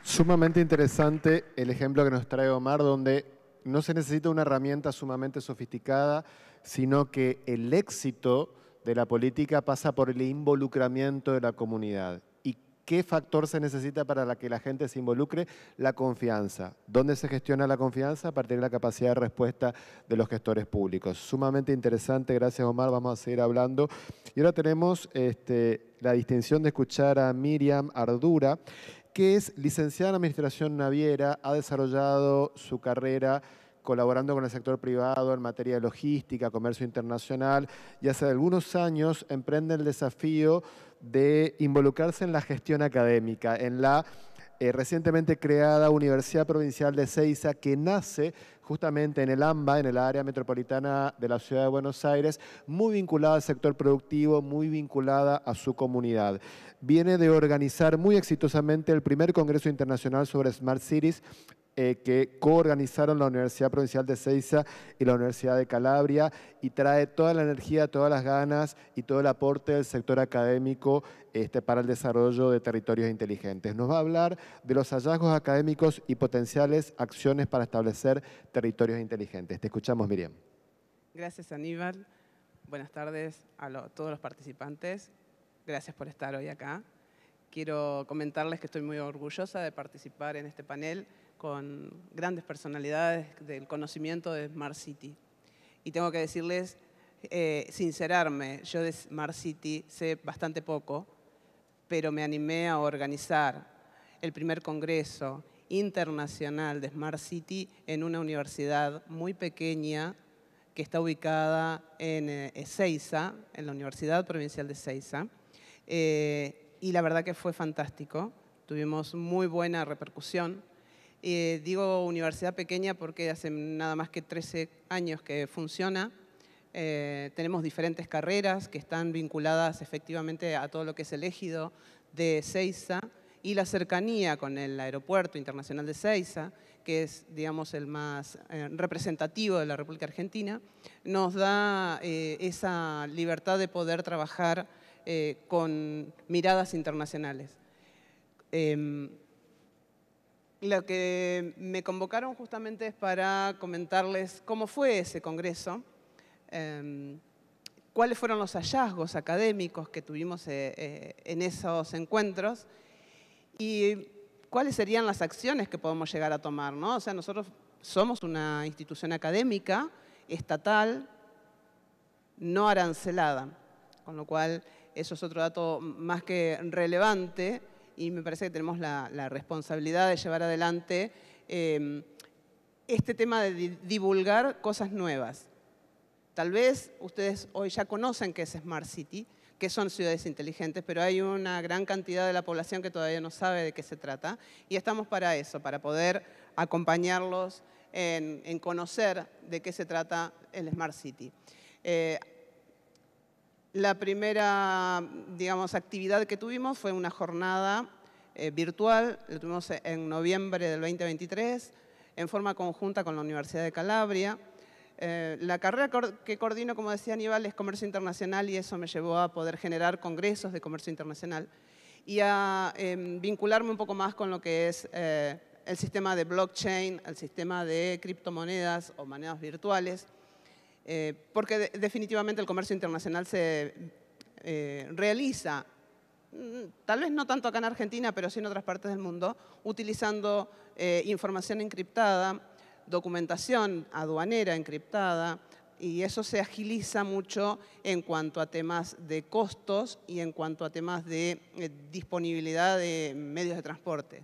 Sumamente interesante el ejemplo que nos trae Omar, donde no se necesita una herramienta sumamente sofisticada, sino que el éxito de la política pasa por el involucramiento de la comunidad. ¿Y qué factor se necesita para que la gente se involucre? La confianza. ¿Dónde se gestiona la confianza? A partir de la capacidad de respuesta de los gestores públicos. Sumamente interesante, gracias Omar, vamos a seguir hablando. Y ahora tenemos la distinción de escuchar a Miriam Ardura, que es licenciada en Administración Naviera, ha desarrollado su carrera colaborando con el sector privado en materia de logística, comercio internacional, y hace algunos años emprende el desafío de involucrarse en la gestión académica, en la recientemente creada Universidad Provincial de Ezeiza, que nace justamente en el AMBA, en el área metropolitana de la Ciudad de Buenos Aires, muy vinculada al sector productivo, muy vinculada a su comunidad. Viene de organizar muy exitosamente el primer Congreso Internacional sobre Smart Cities, que coorganizaron la Universidad Provincial de Ezeiza y la Universidad de Calabria, y trae toda la energía, todas las ganas y todo el aporte del sector académico para el desarrollo de territorios inteligentes. Nos va a hablar de los hallazgos académicos y potenciales acciones para establecer territorios inteligentes. Te escuchamos, Miriam. Gracias, Aníbal. Buenas tardes a todos los participantes. Gracias por estar hoy acá. Quiero comentarles que estoy muy orgullosa de participar en este panel con grandes personalidades del conocimiento de Smart City. Y tengo que decirles, sincerarme, yo de Smart City sé bastante poco, pero me animé a organizar el primer congreso internacional de Smart City en una universidad muy pequeña que está ubicada en Ezeiza, en la Universidad Provincial de Ezeiza. Y la verdad que fue fantástico, tuvimos muy buena repercusión. Digo universidad pequeña porque hace nada más que 13 años que funciona. Tenemos diferentes carreras que están vinculadas efectivamente a todo lo que es el ejido de Ezeiza y la cercanía con el Aeropuerto Internacional de Ezeiza, que es, digamos, el más representativo de la República Argentina, nos da esa libertad de poder trabajar con miradas internacionales. Lo que me convocaron justamente es para comentarles cómo fue ese congreso, cuáles fueron los hallazgos académicos que tuvimos en esos encuentros y cuáles serían las acciones que podemos llegar a tomar, ¿no? O sea, nosotros somos una institución académica, estatal, no arancelada, con lo cual eso es otro dato más que relevante. Y me parece que tenemos la responsabilidad de llevar adelante este tema de divulgar cosas nuevas. Tal vez ustedes hoy ya conocen qué es Smart City, qué son ciudades inteligentes, pero hay una gran cantidad de la población que todavía no sabe de qué se trata. Y estamos para eso, para poder acompañarlos en conocer de qué se trata el Smart City. La primera, digamos, actividad que tuvimos fue una jornada virtual, la tuvimos en noviembre del 2023, en forma conjunta con la Universidad de Calabria. La carrera que coordino, como decía Aníbal, es Comercio Internacional y eso me llevó a poder generar congresos de comercio internacional y a vincularme un poco más con lo que es el sistema de blockchain, el sistema de criptomonedas o monedas virtuales, porque definitivamente el comercio internacional se realiza, tal vez no tanto acá en Argentina, pero sí en otras partes del mundo, utilizando información encriptada, documentación aduanera encriptada, y eso se agiliza mucho en cuanto a temas de costos y en cuanto a temas de disponibilidad de medios de transporte.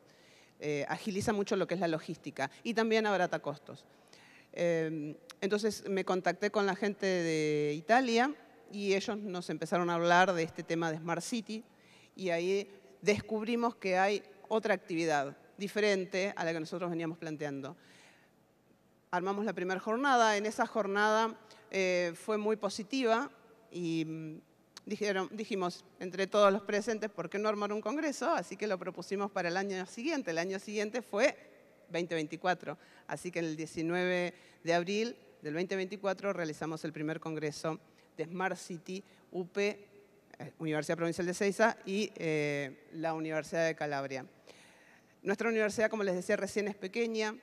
Agiliza mucho lo que es la logística y también abarata costos. Entonces me contacté con la gente de Italia y ellos nos empezaron a hablar de este tema de Smart City y ahí descubrimos que hay otra actividad diferente a la que nosotros veníamos planteando. Armamos la primera jornada, en esa jornada fue muy positiva y dijimos entre todos los presentes, ¿por qué no armar un congreso? Así que lo propusimos para el año siguiente. El año siguiente fue 2024. Así que el 19 de abril del 2024 realizamos el primer congreso de Smart City UP, Universidad Provincial de Ezeiza y la Universidad de Calabria. Nuestra universidad, como les decía recién, es pequeña.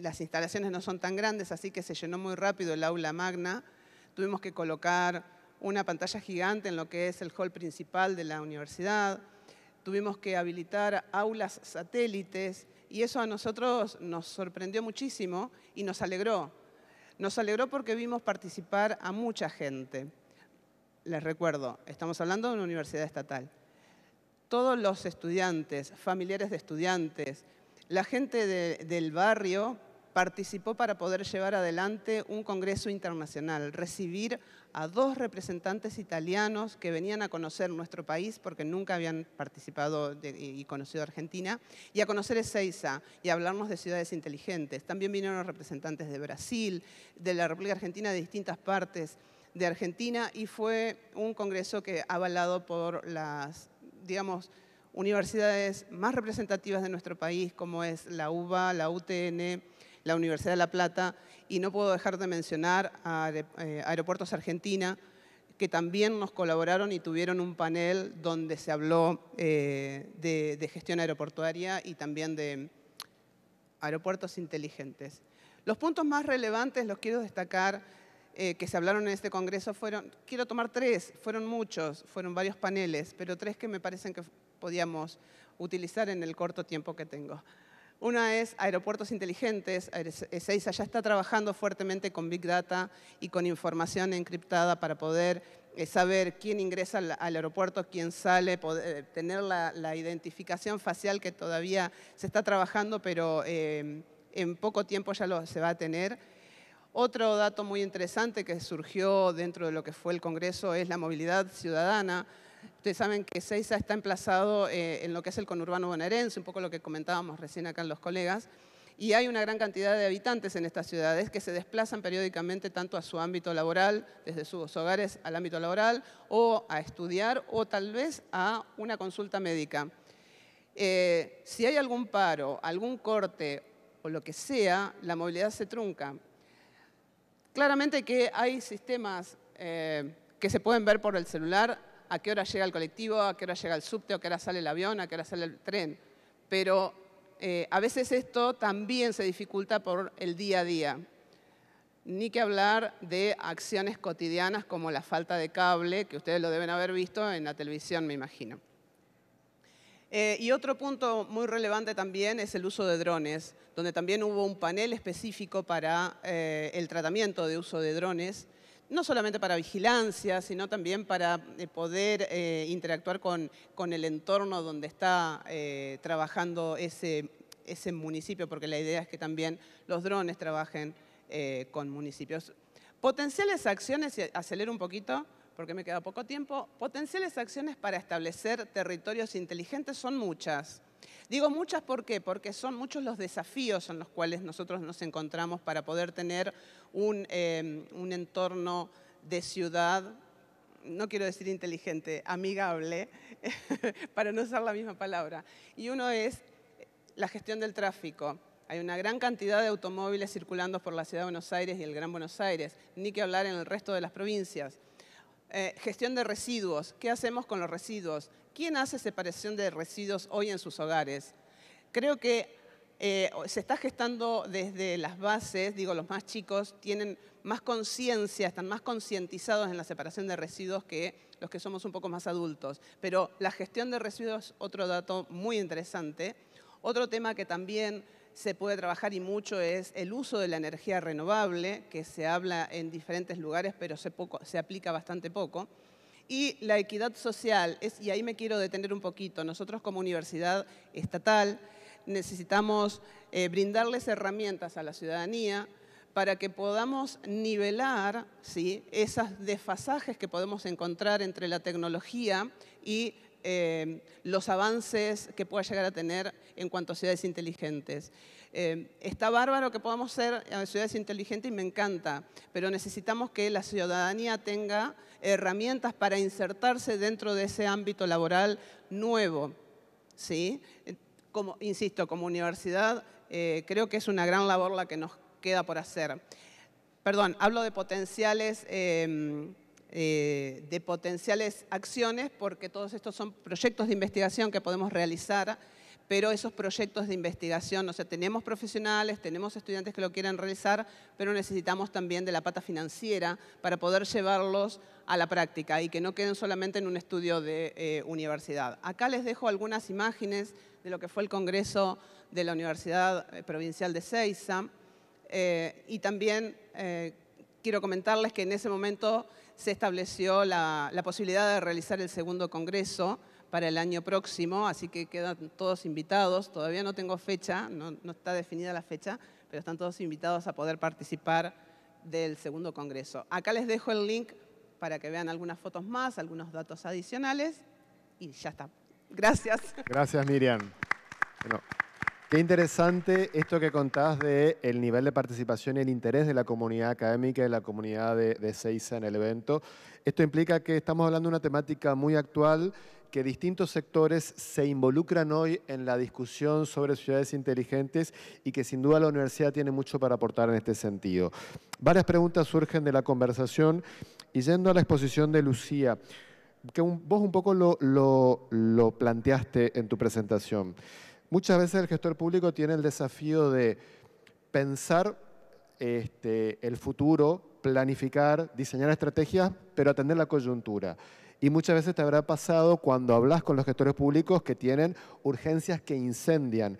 Las instalaciones no son tan grandes, así que se llenó muy rápido el aula magna. Tuvimos que colocar una pantalla gigante en lo que es el hall principal de la universidad. Tuvimos que habilitar aulas satélites y eso a nosotros nos sorprendió muchísimo y nos alegró. Nos alegró porque vimos participar a mucha gente. Les recuerdo, estamos hablando de una universidad estatal. Todos los estudiantes, familiares de estudiantes, la gente del barrio participó para poder llevar adelante un congreso internacional, recibir a 2 representantes italianos que venían a conocer nuestro país porque nunca habían participado y conocido Argentina, y a conocer Ezeiza y a hablarnos de ciudades inteligentes. También vinieron representantes de Brasil, de la República Argentina, de distintas partes de Argentina, y fue un congreso que avalado por las, digamos, universidades más representativas de nuestro país, como es la UBA, la UTN, la Universidad de La Plata, y no puedo dejar de mencionar a Aeropuertos Argentina, que también nos colaboraron y tuvieron un panel donde se habló de gestión aeroportuaria y también de aeropuertos inteligentes. Los puntos más relevantes los quiero destacar que se hablaron en este congreso quiero tomar 3, fueron muchos, fueron varios paneles, pero 3 que me parecen que podíamos utilizar en el corto tiempo que tengo. Una es aeropuertos inteligentes. Ezeiza ya está trabajando fuertemente con Big Data y con información encriptada para poder saber quién ingresa al aeropuerto, quién sale, tener la identificación facial que todavía se está trabajando, pero en poco tiempo ya se va a tener. Otro dato muy interesante que surgió dentro de lo que fue el Congreso es la movilidad ciudadana. Ustedes saben que Ezeiza está emplazado en lo que es el conurbano bonaerense, un poco lo que comentábamos recién acá los colegas, y hay una gran cantidad de habitantes en estas ciudades que se desplazan periódicamente tanto a su ámbito laboral, desde sus hogares al ámbito laboral, o a estudiar, o tal vez a una consulta médica. Si hay algún paro, algún corte o lo que sea, la movilidad se trunca. Claramente que hay sistemas que se pueden ver por el celular, a qué hora llega el colectivo, a qué hora llega el subte, a qué hora sale el avión, a qué hora sale el tren. Pero a veces esto también se dificulta por el día a día. Ni que hablar de acciones cotidianas como la falta de cable, que ustedes lo deben haber visto en la televisión, me imagino. Y otro punto muy relevante también es el uso de drones, donde también hubo un panel específico para el tratamiento de uso de drones, no solamente para vigilancia, sino también para poder interactuar con el entorno donde está trabajando ese municipio, porque la idea es que también los drones trabajen con municipios. Potenciales acciones, y acelero un poquito, porque me queda poco tiempo, potenciales acciones para establecer territorios inteligentes son muchas. Digo muchas, ¿por qué? Porque son muchos los desafíos en los cuales nosotros nos encontramos para poder tener un entorno de ciudad, no quiero decir inteligente, amigable, para no usar la misma palabra. Y uno es la gestión del tráfico. Hay una gran cantidad de automóviles circulando por la Ciudad de Buenos Aires y el Gran Buenos Aires, ni que hablar en el resto de las provincias. Gestión de residuos. ¿Qué hacemos con los residuos? ¿Quién hace separación de residuos hoy en sus hogares? Creo que se está gestando desde las bases, digo, los más chicos tienen más conciencia, están más concientizados en la separación de residuos que los que somos un poco más adultos. Pero la gestión de residuos, otro dato muy interesante. Otro tema que también se puede trabajar y mucho es el uso de la energía renovable, que se habla en diferentes lugares, pero se aplica bastante poco. Y la equidad social, y ahí me quiero detener un poquito. Nosotros como universidad estatal necesitamos brindarles herramientas a la ciudadanía para que podamos nivelar, ¿sí?, esos desfasajes que podemos encontrar entre la tecnología y los avances que pueda llegar a tener en cuanto a ciudades inteligentes. Está bárbaro que podamos ser ciudades inteligentes y me encanta, pero necesitamos que la ciudadanía tenga herramientas para insertarse dentro de ese ámbito laboral nuevo, ¿sí? insisto, como universidad, creo que es una gran labor la que nos queda por hacer. Perdón, hablo de potenciales acciones porque todos estos son proyectos de investigación que podemos realizar, pero esos proyectos de investigación, o sea, tenemos profesionales, tenemos estudiantes que lo quieren realizar, pero necesitamos también de la pata financiera para poder llevarlos a la práctica y que no queden solamente en un estudio de universidad. Acá les dejo algunas imágenes de lo que fue el Congreso de la Universidad Provincial de Ezeiza y también quiero comentarles que en ese momento se estableció la posibilidad de realizar el segundo Congreso para el año próximo, así que quedan todos invitados. Todavía no tengo fecha, no está definida la fecha, pero están todos invitados a poder participar del segundo Congreso. Acá les dejo el link para que vean algunas fotos más, algunos datos adicionales y ya está. Gracias. Gracias, Miriam. Bueno, qué interesante esto que contás del nivel de participación y el interés de la comunidad académica y de la comunidad de Ezeiza en el evento. Esto implica que estamos hablando de una temática muy actual, que distintos sectores se involucran hoy en la discusión sobre ciudades inteligentes y que sin duda la universidad tiene mucho para aportar en este sentido. Varias preguntas surgen de la conversación y yendo a la exposición de Lucía, que vos un poco lo planteaste en tu presentación. Muchas veces el gestor público tiene el desafío de pensar el futuro, planificar, diseñar estrategias, pero atender la coyuntura. Y muchas veces te habrá pasado cuando hablas con los gestores públicos que tienen urgencias que incendian.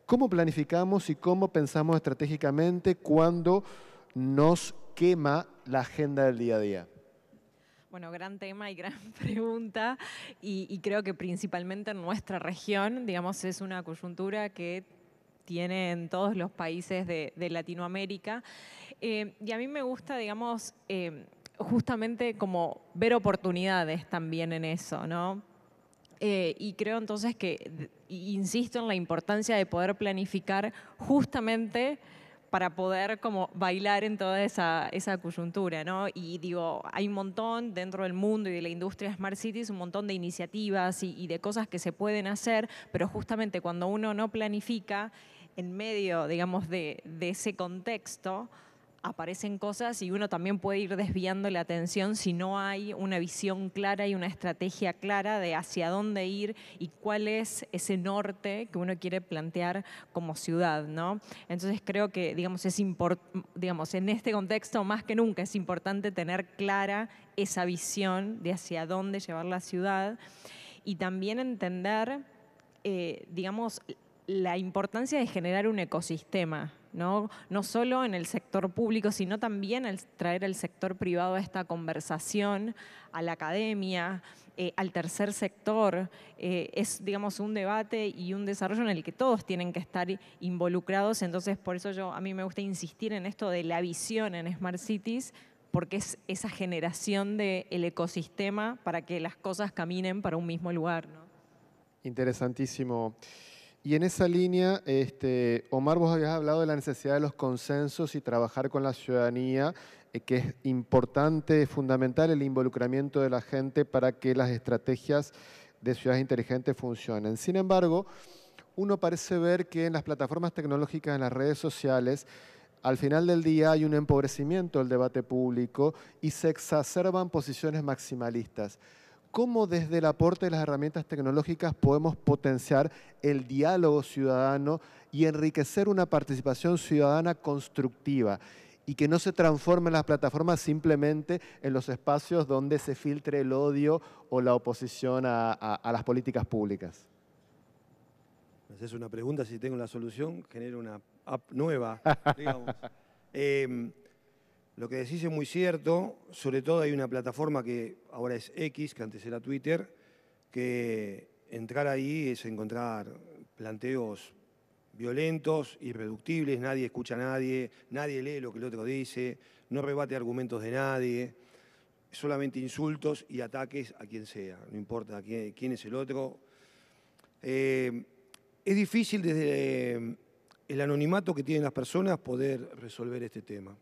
¿Cómo planificamos y cómo pensamos estratégicamente cuando nos quema la agenda del día a día? Bueno, gran tema y gran pregunta y creo que principalmente en nuestra región, digamos, es una coyuntura que tiene en todos los países de Latinoamérica. Y a mí me gusta, digamos, justamente como ver oportunidades también en eso, ¿no? Y creo entonces que, insisto en la importancia de poder planificar justamente para poder como bailar en toda esa coyuntura, ¿no? Y digo, hay un montón dentro del mundo y de la industria Smart Cities, un montón de iniciativas y de cosas que se pueden hacer, pero justamente cuando uno no planifica, en medio, digamos, de ese contexto, aparecen cosas y uno también puede ir desviando la atención si no hay una visión clara y una estrategia clara de hacia dónde ir y cuál es ese norte que uno quiere plantear como ciudad, ¿no? Entonces creo que, digamos, en este contexto más que nunca es importante tener clara esa visión de hacia dónde llevar la ciudad y también entender, digamos, la importancia de generar un ecosistema, ¿no? No solo en el sector público, sino también al traer al sector privado a esta conversación, a la academia, al tercer sector. Es, digamos, un debate y un desarrollo en el que todos tienen que estar involucrados. Entonces, por eso a mí me gusta insistir en esto de la visión en Smart Cities, porque es esa generación del ecosistema para que las cosas caminen para un mismo lugar, ¿no? Interesantísimo. Y en esa línea, Omar, vos habías hablado de la necesidad de los consensos y trabajar con la ciudadanía, que es importante, fundamental el involucramiento de la gente para que las estrategias de ciudades inteligentes funcionen. Sin embargo, uno parece ver que en las plataformas tecnológicas, en las redes sociales, al final del día hay un empobrecimiento del debate público y se exacerban posiciones maximalistas. ¿Cómo desde el aporte de las herramientas tecnológicas podemos potenciar el diálogo ciudadano y enriquecer una participación ciudadana constructiva y que no se transformen las plataformas simplemente en los espacios donde se filtre el odio o la oposición a las políticas públicas? Me haces una pregunta, si tengo la solución, genero una app nueva, digamos. Lo que decís es muy cierto, sobre todo hay una plataforma que ahora es X, que antes era Twitter, que entrar ahí es encontrar planteos violentos, irreductibles, nadie escucha a nadie, nadie lee lo que el otro dice, no rebate argumentos de nadie, solamente insultos y ataques a quien sea, no importa quién es el otro. Es difícil desde el anonimato que tienen las personas poder resolver este tema.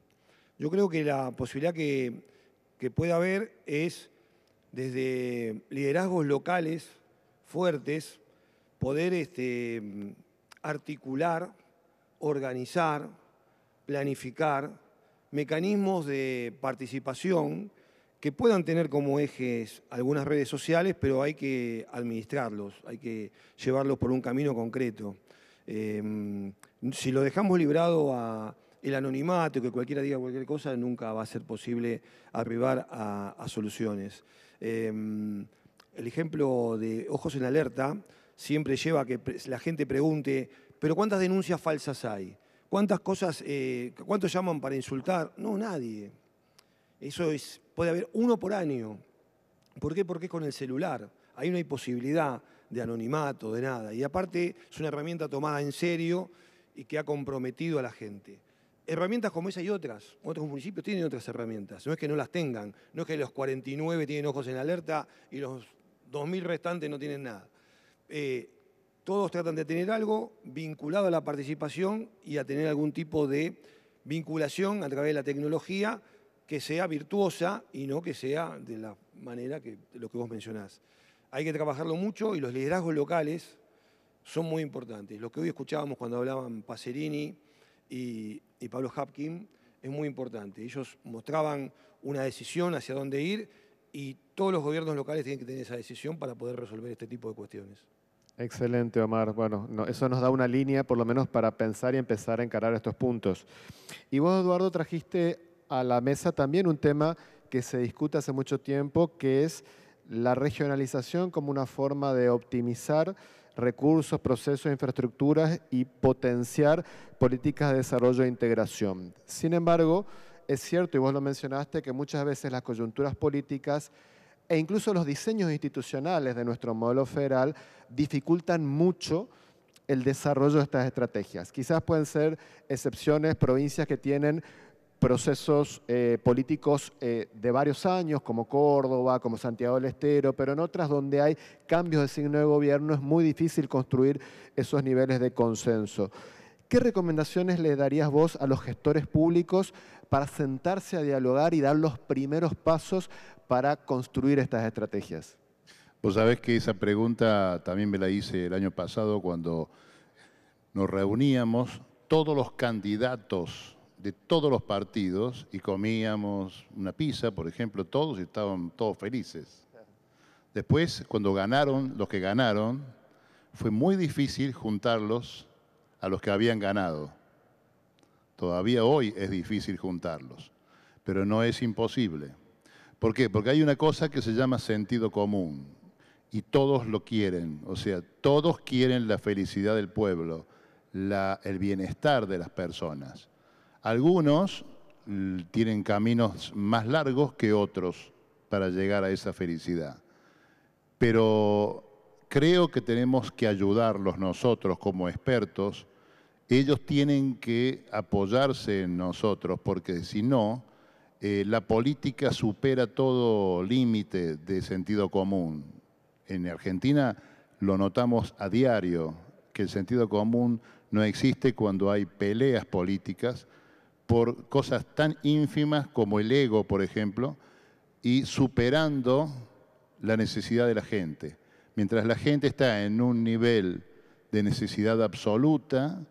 Yo creo que la posibilidad que puede haber es desde liderazgos locales fuertes poder articular, organizar, planificar mecanismos de participación que puedan tener como ejes algunas redes sociales, pero hay que administrarlos, hay que llevarlos por un camino concreto. Si lo dejamos librado a el anonimato, que cualquiera diga cualquier cosa, nunca va a ser posible arribar a soluciones. El ejemplo de Ojos en Alerta siempre lleva a que la gente pregunte, ¿pero cuántas denuncias falsas hay? ¿Cuántos llaman para insultar? No, nadie. Eso puede haber uno por año. ¿Por qué? Porque es con el celular. Ahí no hay posibilidad de anonimato, de nada. Y aparte es una herramienta tomada en serio y que ha comprometido a la gente. Herramientas como esa y otras. Otros municipios tienen otras herramientas. No es que no las tengan. No es que los 49 tienen Ojos en Alerta y los 2.000 restantes no tienen nada. Todos tratan de tener algo vinculado a la participación y a tener algún tipo de vinculación a través de la tecnología que sea virtuosa y no que sea de la manera de lo que vos mencionás. Hay que trabajarlo mucho y los liderazgos locales son muy importantes. Lo que hoy escuchábamos cuando hablaban Pacerini y Pablo Hapkin es muy importante. Ellos mostraban una decisión hacia dónde ir y todos los gobiernos locales tienen que tener esa decisión para poder resolver este tipo de cuestiones. Excelente, Omar. Bueno, eso nos da una línea, por lo menos, para pensar y empezar a encarar estos puntos. Y vos, Eduardo, trajiste a la mesa también un tema que se discute hace mucho tiempo, que es la regionalización como una forma de optimizar recursos, procesos, infraestructuras y potenciar políticas de desarrollo e integración. Sin embargo, es cierto, y vos lo mencionaste, que muchas veces las coyunturas políticas e incluso los diseños institucionales de nuestro modelo federal dificultan mucho el desarrollo de estas estrategias. Quizás pueden ser excepciones, provincias que tienen procesos políticos de varios años, como Córdoba, como Santiago del Estero, pero en otras donde hay cambios de signo de gobierno es muy difícil construir esos niveles de consenso. ¿Qué recomendaciones le darías vos a los gestores públicos para sentarse a dialogar y dar los primeros pasos para construir estas estrategias? Vos sabés que esa pregunta también me la hice el año pasado cuando nos reuníamos todos los candidatos de todos los partidos y comíamos una pizza, por ejemplo, todos y estaban todos felices. Después, cuando ganaron los que ganaron, fue muy difícil juntarlos a los que habían ganado. Todavía hoy es difícil juntarlos, pero no es imposible. ¿Por qué? Porque hay una cosa que se llama sentido común y todos lo quieren. O sea, todos quieren la felicidad del pueblo, el bienestar de las personas. Algunos tienen caminos más largos que otros para llegar a esa felicidad. Pero creo que tenemos que ayudarlos nosotros como expertos. Ellos tienen que apoyarse en nosotros porque si no, la política supera todo límite de sentido común. En Argentina lo notamos a diario, que el sentido común no existe cuando hay peleas políticas por cosas tan ínfimas como el ego, por ejemplo, y superando la necesidad de la gente. Mientras la gente está en un nivel de necesidad absoluta,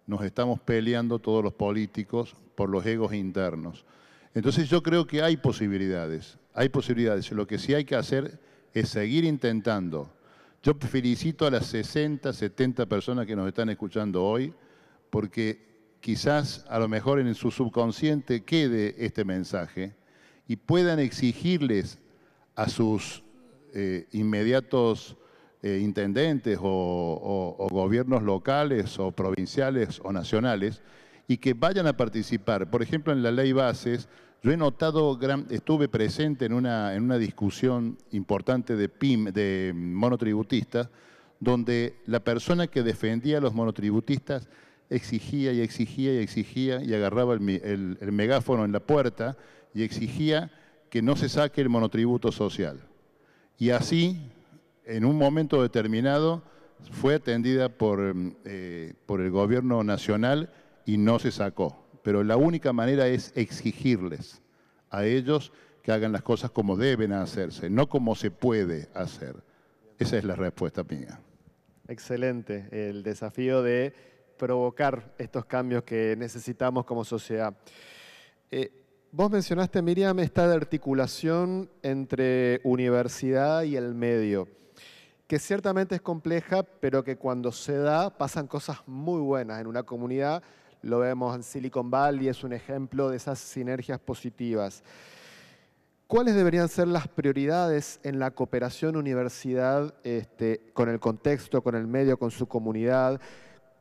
nos estamos peleando todos los políticos por los egos internos. Entonces yo creo que hay posibilidades. Lo que sí hay que hacer es seguir intentando. Yo felicito a las 60, 70 personas que nos están escuchando hoy, porque quizás a lo mejor en su subconsciente quede este mensaje y puedan exigirles a sus inmediatos intendentes o gobiernos locales o provinciales o nacionales y que vayan a participar. Por ejemplo, en la ley bases, yo he notado, estuve presente en una discusión importante de monotributistas, donde la persona que defendía a los monotributistas exigía y exigía y exigía y agarraba el megáfono en la puerta y exigía que no se saque el monotributo social. Y así, en un momento determinado, fue atendida por el gobierno nacional y no se sacó. Pero la única manera es exigirles a ellos que hagan las cosas como deben hacerse, no como se puede hacer. Esa es la respuesta mía. Excelente, el desafío de provocar estos cambios que necesitamos como sociedad. Vos mencionaste, Miriam, esta de articulación entre universidad y el medio, que ciertamente es compleja, pero que cuando se da pasan cosas muy buenas en una comunidad. Lo vemos en Silicon Valley, es un ejemplo de esas sinergias positivas. ¿Cuáles deberían ser las prioridades en la cooperación universidad con el contexto, con el medio, con su comunidad?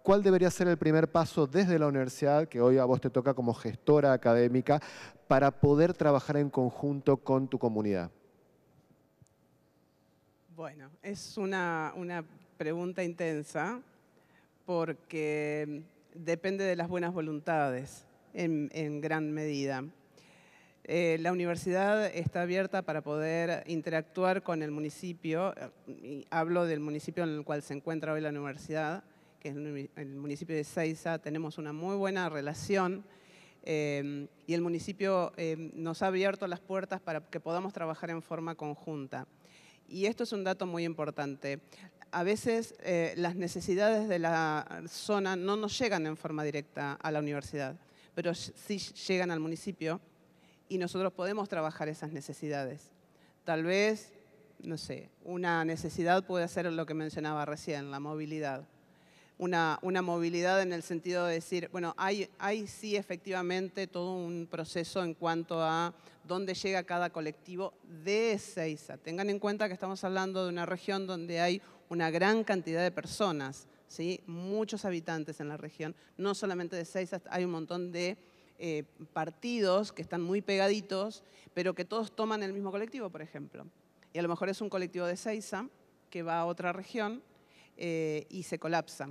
¿Cuál debería ser el primer paso desde la universidad, que hoy a vos te toca como gestora académica, para poder trabajar en conjunto con tu comunidad? Bueno, es una pregunta intensa porque depende de las buenas voluntades en gran medida. La universidad está abierta para poder interactuar con el municipio, y hablo del municipio en el cual se encuentra hoy la universidad, que es el municipio de Ezeiza. Tenemos una muy buena relación y el municipio nos ha abierto las puertas para que podamos trabajar en forma conjunta. Y esto es un dato muy importante. A veces las necesidades de la zona no nos llegan en forma directa a la universidad, pero sí llegan al municipio y nosotros podemos trabajar esas necesidades. Tal vez, no sé, una necesidad puede ser lo que mencionaba recién, la movilidad. Una movilidad en el sentido de decir, bueno, hay sí efectivamente todo un proceso en cuanto a dónde llega cada colectivo de Ezeiza. Tengan en cuenta que estamos hablando de una región donde hay una gran cantidad de personas, ¿sí? Muchos habitantes en la región, no solamente de Ezeiza, hay un montón de partidos que están muy pegaditos, pero que todos toman el mismo colectivo, por ejemplo. Y a lo mejor es un colectivo de Ezeiza que va a otra región y se colapsa.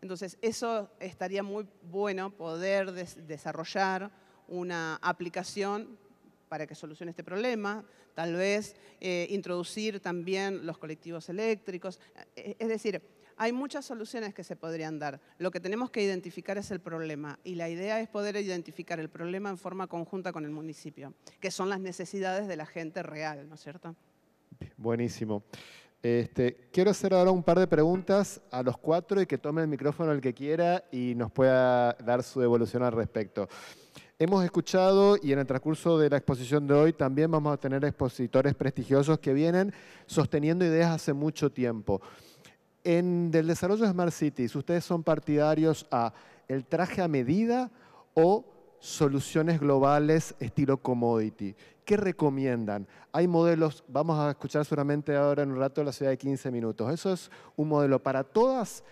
Entonces, eso estaría muy bueno poder desarrollar una aplicación para que solucione este problema, tal vez introducir también los colectivos eléctricos. Es decir, hay muchas soluciones que se podrían dar. Lo que tenemos que identificar es el problema y la idea es poder identificar el problema en forma conjunta con el municipio, que son las necesidades de la gente real, ¿no es cierto? Buenísimo. Quiero hacer ahora un par de preguntas a los cuatro y que tome el micrófono el que quiera y nos pueda dar su devolución al respecto. Hemos escuchado y en el transcurso de la exposición de hoy también vamos a tener expositores prestigiosos que vienen sosteniendo ideas hace mucho tiempo. En el desarrollo de Smart Cities, ¿ustedes son partidarios a el traje a medida o soluciones globales estilo commodity? ¿Qué recomiendan? Hay modelos, vamos a escuchar seguramente ahora en un rato la ciudad de 15 minutos. ¿Eso es un modelo para todas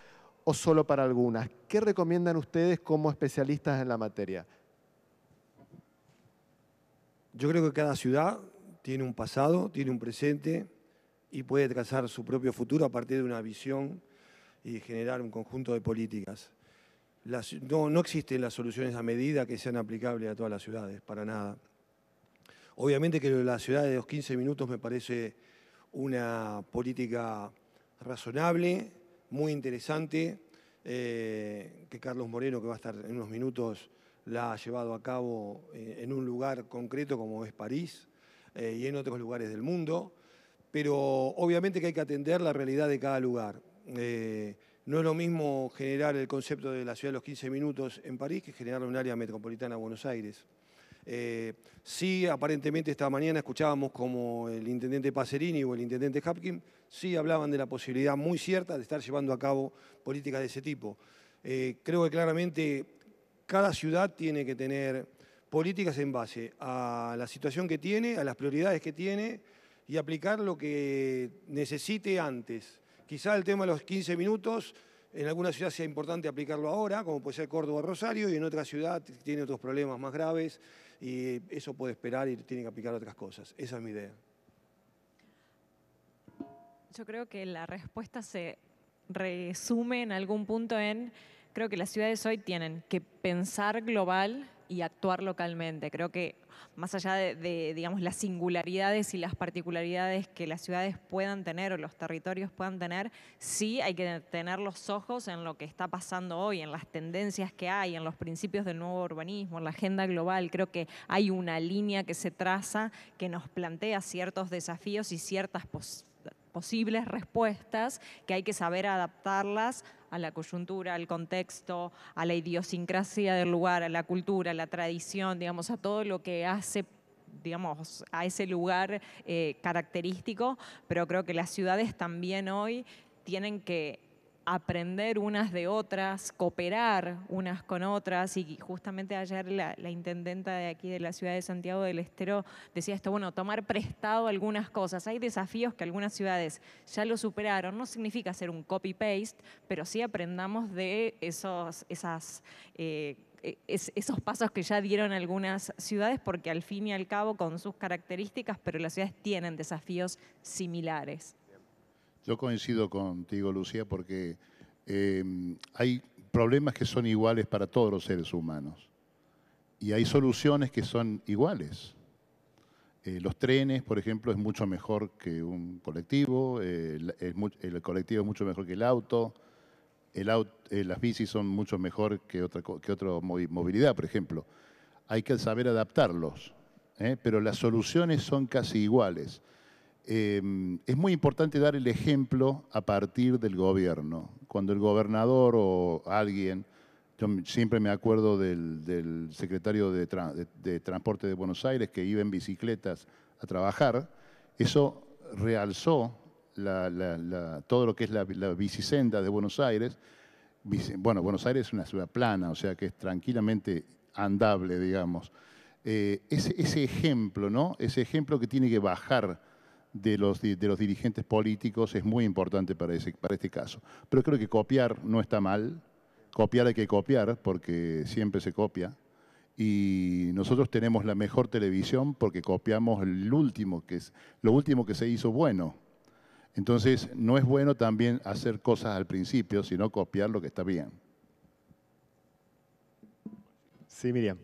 o solo para algunas? ¿Qué recomiendan ustedes como especialistas en la materia? Yo creo que cada ciudad tiene un pasado, tiene un presente y puede trazar su propio futuro a partir de una visión y generar un conjunto de políticas. No existen las soluciones a medida que sean aplicables a todas las ciudades, para nada. Obviamente que la ciudad de los 15 minutos me parece una política razonable, muy interesante, que Carlos Moreno, que va a estar en unos minutos, la ha llevado a cabo en un lugar concreto como es París y en otros lugares del mundo. Pero obviamente que hay que atender la realidad de cada lugar. No es lo mismo generar el concepto de la ciudad de los 15 minutos en París que generar un área metropolitana de Buenos Aires. Sí, aparentemente esta mañana escuchábamos como el intendente Pacerini o el intendente Hapkin, sí hablaban de la posibilidad muy cierta de estar llevando a cabo políticas de ese tipo. Creo que claramente cada ciudad tiene que tener políticas en base a la situación que tiene, a las prioridades que tiene, y aplicar lo que necesite antes. Quizá el tema de los 15 minutos, en alguna ciudad sea importante aplicarlo ahora, como puede ser Córdoba o Rosario, y en otra ciudad tiene otros problemas más graves, y eso puede esperar y tiene que aplicar otras cosas. Esa es mi idea. Yo creo que la respuesta se resume en algún punto en, creo que las ciudades hoy tienen que pensar global y actuar localmente. Creo que más allá de digamos, las singularidades y las particularidades que las ciudades puedan tener o los territorios puedan tener, sí hay que tener los ojos en lo que está pasando hoy, en las tendencias que hay, en los principios del nuevo urbanismo, en la agenda global. Creo que hay una línea que se traza que nos plantea ciertos desafíos y ciertas posibles respuestas que hay que saber adaptarlas a la coyuntura, al contexto, a la idiosincrasia del lugar, a la cultura, a la tradición, digamos, a todo lo que hace, digamos, a ese lugar característico, pero creo que las ciudades también hoy tienen que aprender unas de otras, cooperar unas con otras, y justamente ayer la intendenta de aquí de la ciudad de Santiago del Estero decía esto, bueno, tomar prestado algunas cosas. Hay desafíos que algunas ciudades ya lo superaron, no significa hacer un copy-paste, pero sí aprendamos de esos pasos que ya dieron algunas ciudades, porque al fin y al cabo con sus características, pero las ciudades tienen desafíos similares. Yo coincido contigo, Lucía, porque hay problemas que son iguales para todos los seres humanos y hay soluciones que son iguales. Los trenes, por ejemplo, es mucho mejor que un colectivo, el colectivo es mucho mejor que el auto, las bicis son mucho mejor que otra movilidad, por ejemplo. Hay que saber adaptarlos, pero las soluciones son casi iguales. Es muy importante dar el ejemplo a partir del gobierno. Cuando el gobernador o alguien, yo siempre me acuerdo del secretario de Transporte de Buenos Aires que iba en bicicletas a trabajar, eso realzó todo lo que es la bicisenda de Buenos Aires. Bueno, Buenos Aires es una ciudad plana, o sea que es tranquilamente andable, digamos. Ese ejemplo, ¿no? Ese ejemplo que tiene que bajar de los dirigentes políticos es muy importante para este caso. Pero creo que copiar no está mal. Copiar hay que copiar porque siempre se copia. Y nosotros tenemos la mejor televisión porque copiamos lo último que se hizo bueno. Entonces, no es bueno también hacer cosas al principio, sino copiar lo que está bien. Sí, Miriam.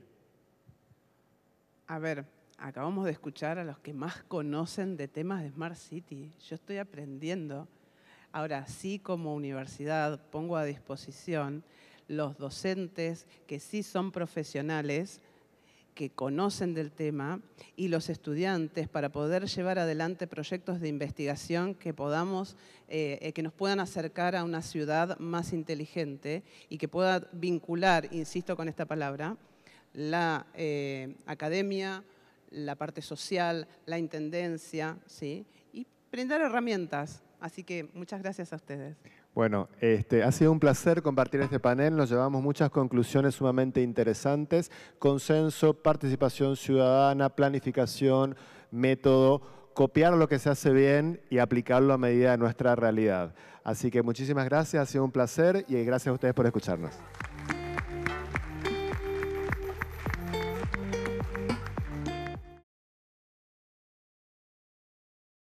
A ver, acabamos de escuchar a los que más conocen de temas de Smart City. Yo estoy aprendiendo. Ahora, sí, como universidad, pongo a disposición los docentes que sí son profesionales, que conocen del tema, y los estudiantes para poder llevar adelante proyectos de investigación que nos puedan acercar a una ciudad más inteligente y que pueda vincular, insisto con esta palabra, la academia, la parte social, la intendencia, ¿sí? Y brindar herramientas. Así que muchas gracias a ustedes. Bueno, ha sido un placer compartir este panel, nos llevamos muchas conclusiones sumamente interesantes, consenso, participación ciudadana, planificación, método, copiar lo que se hace bien y aplicarlo a medida de nuestra realidad. Así que muchísimas gracias, ha sido un placer y gracias a ustedes por escucharnos.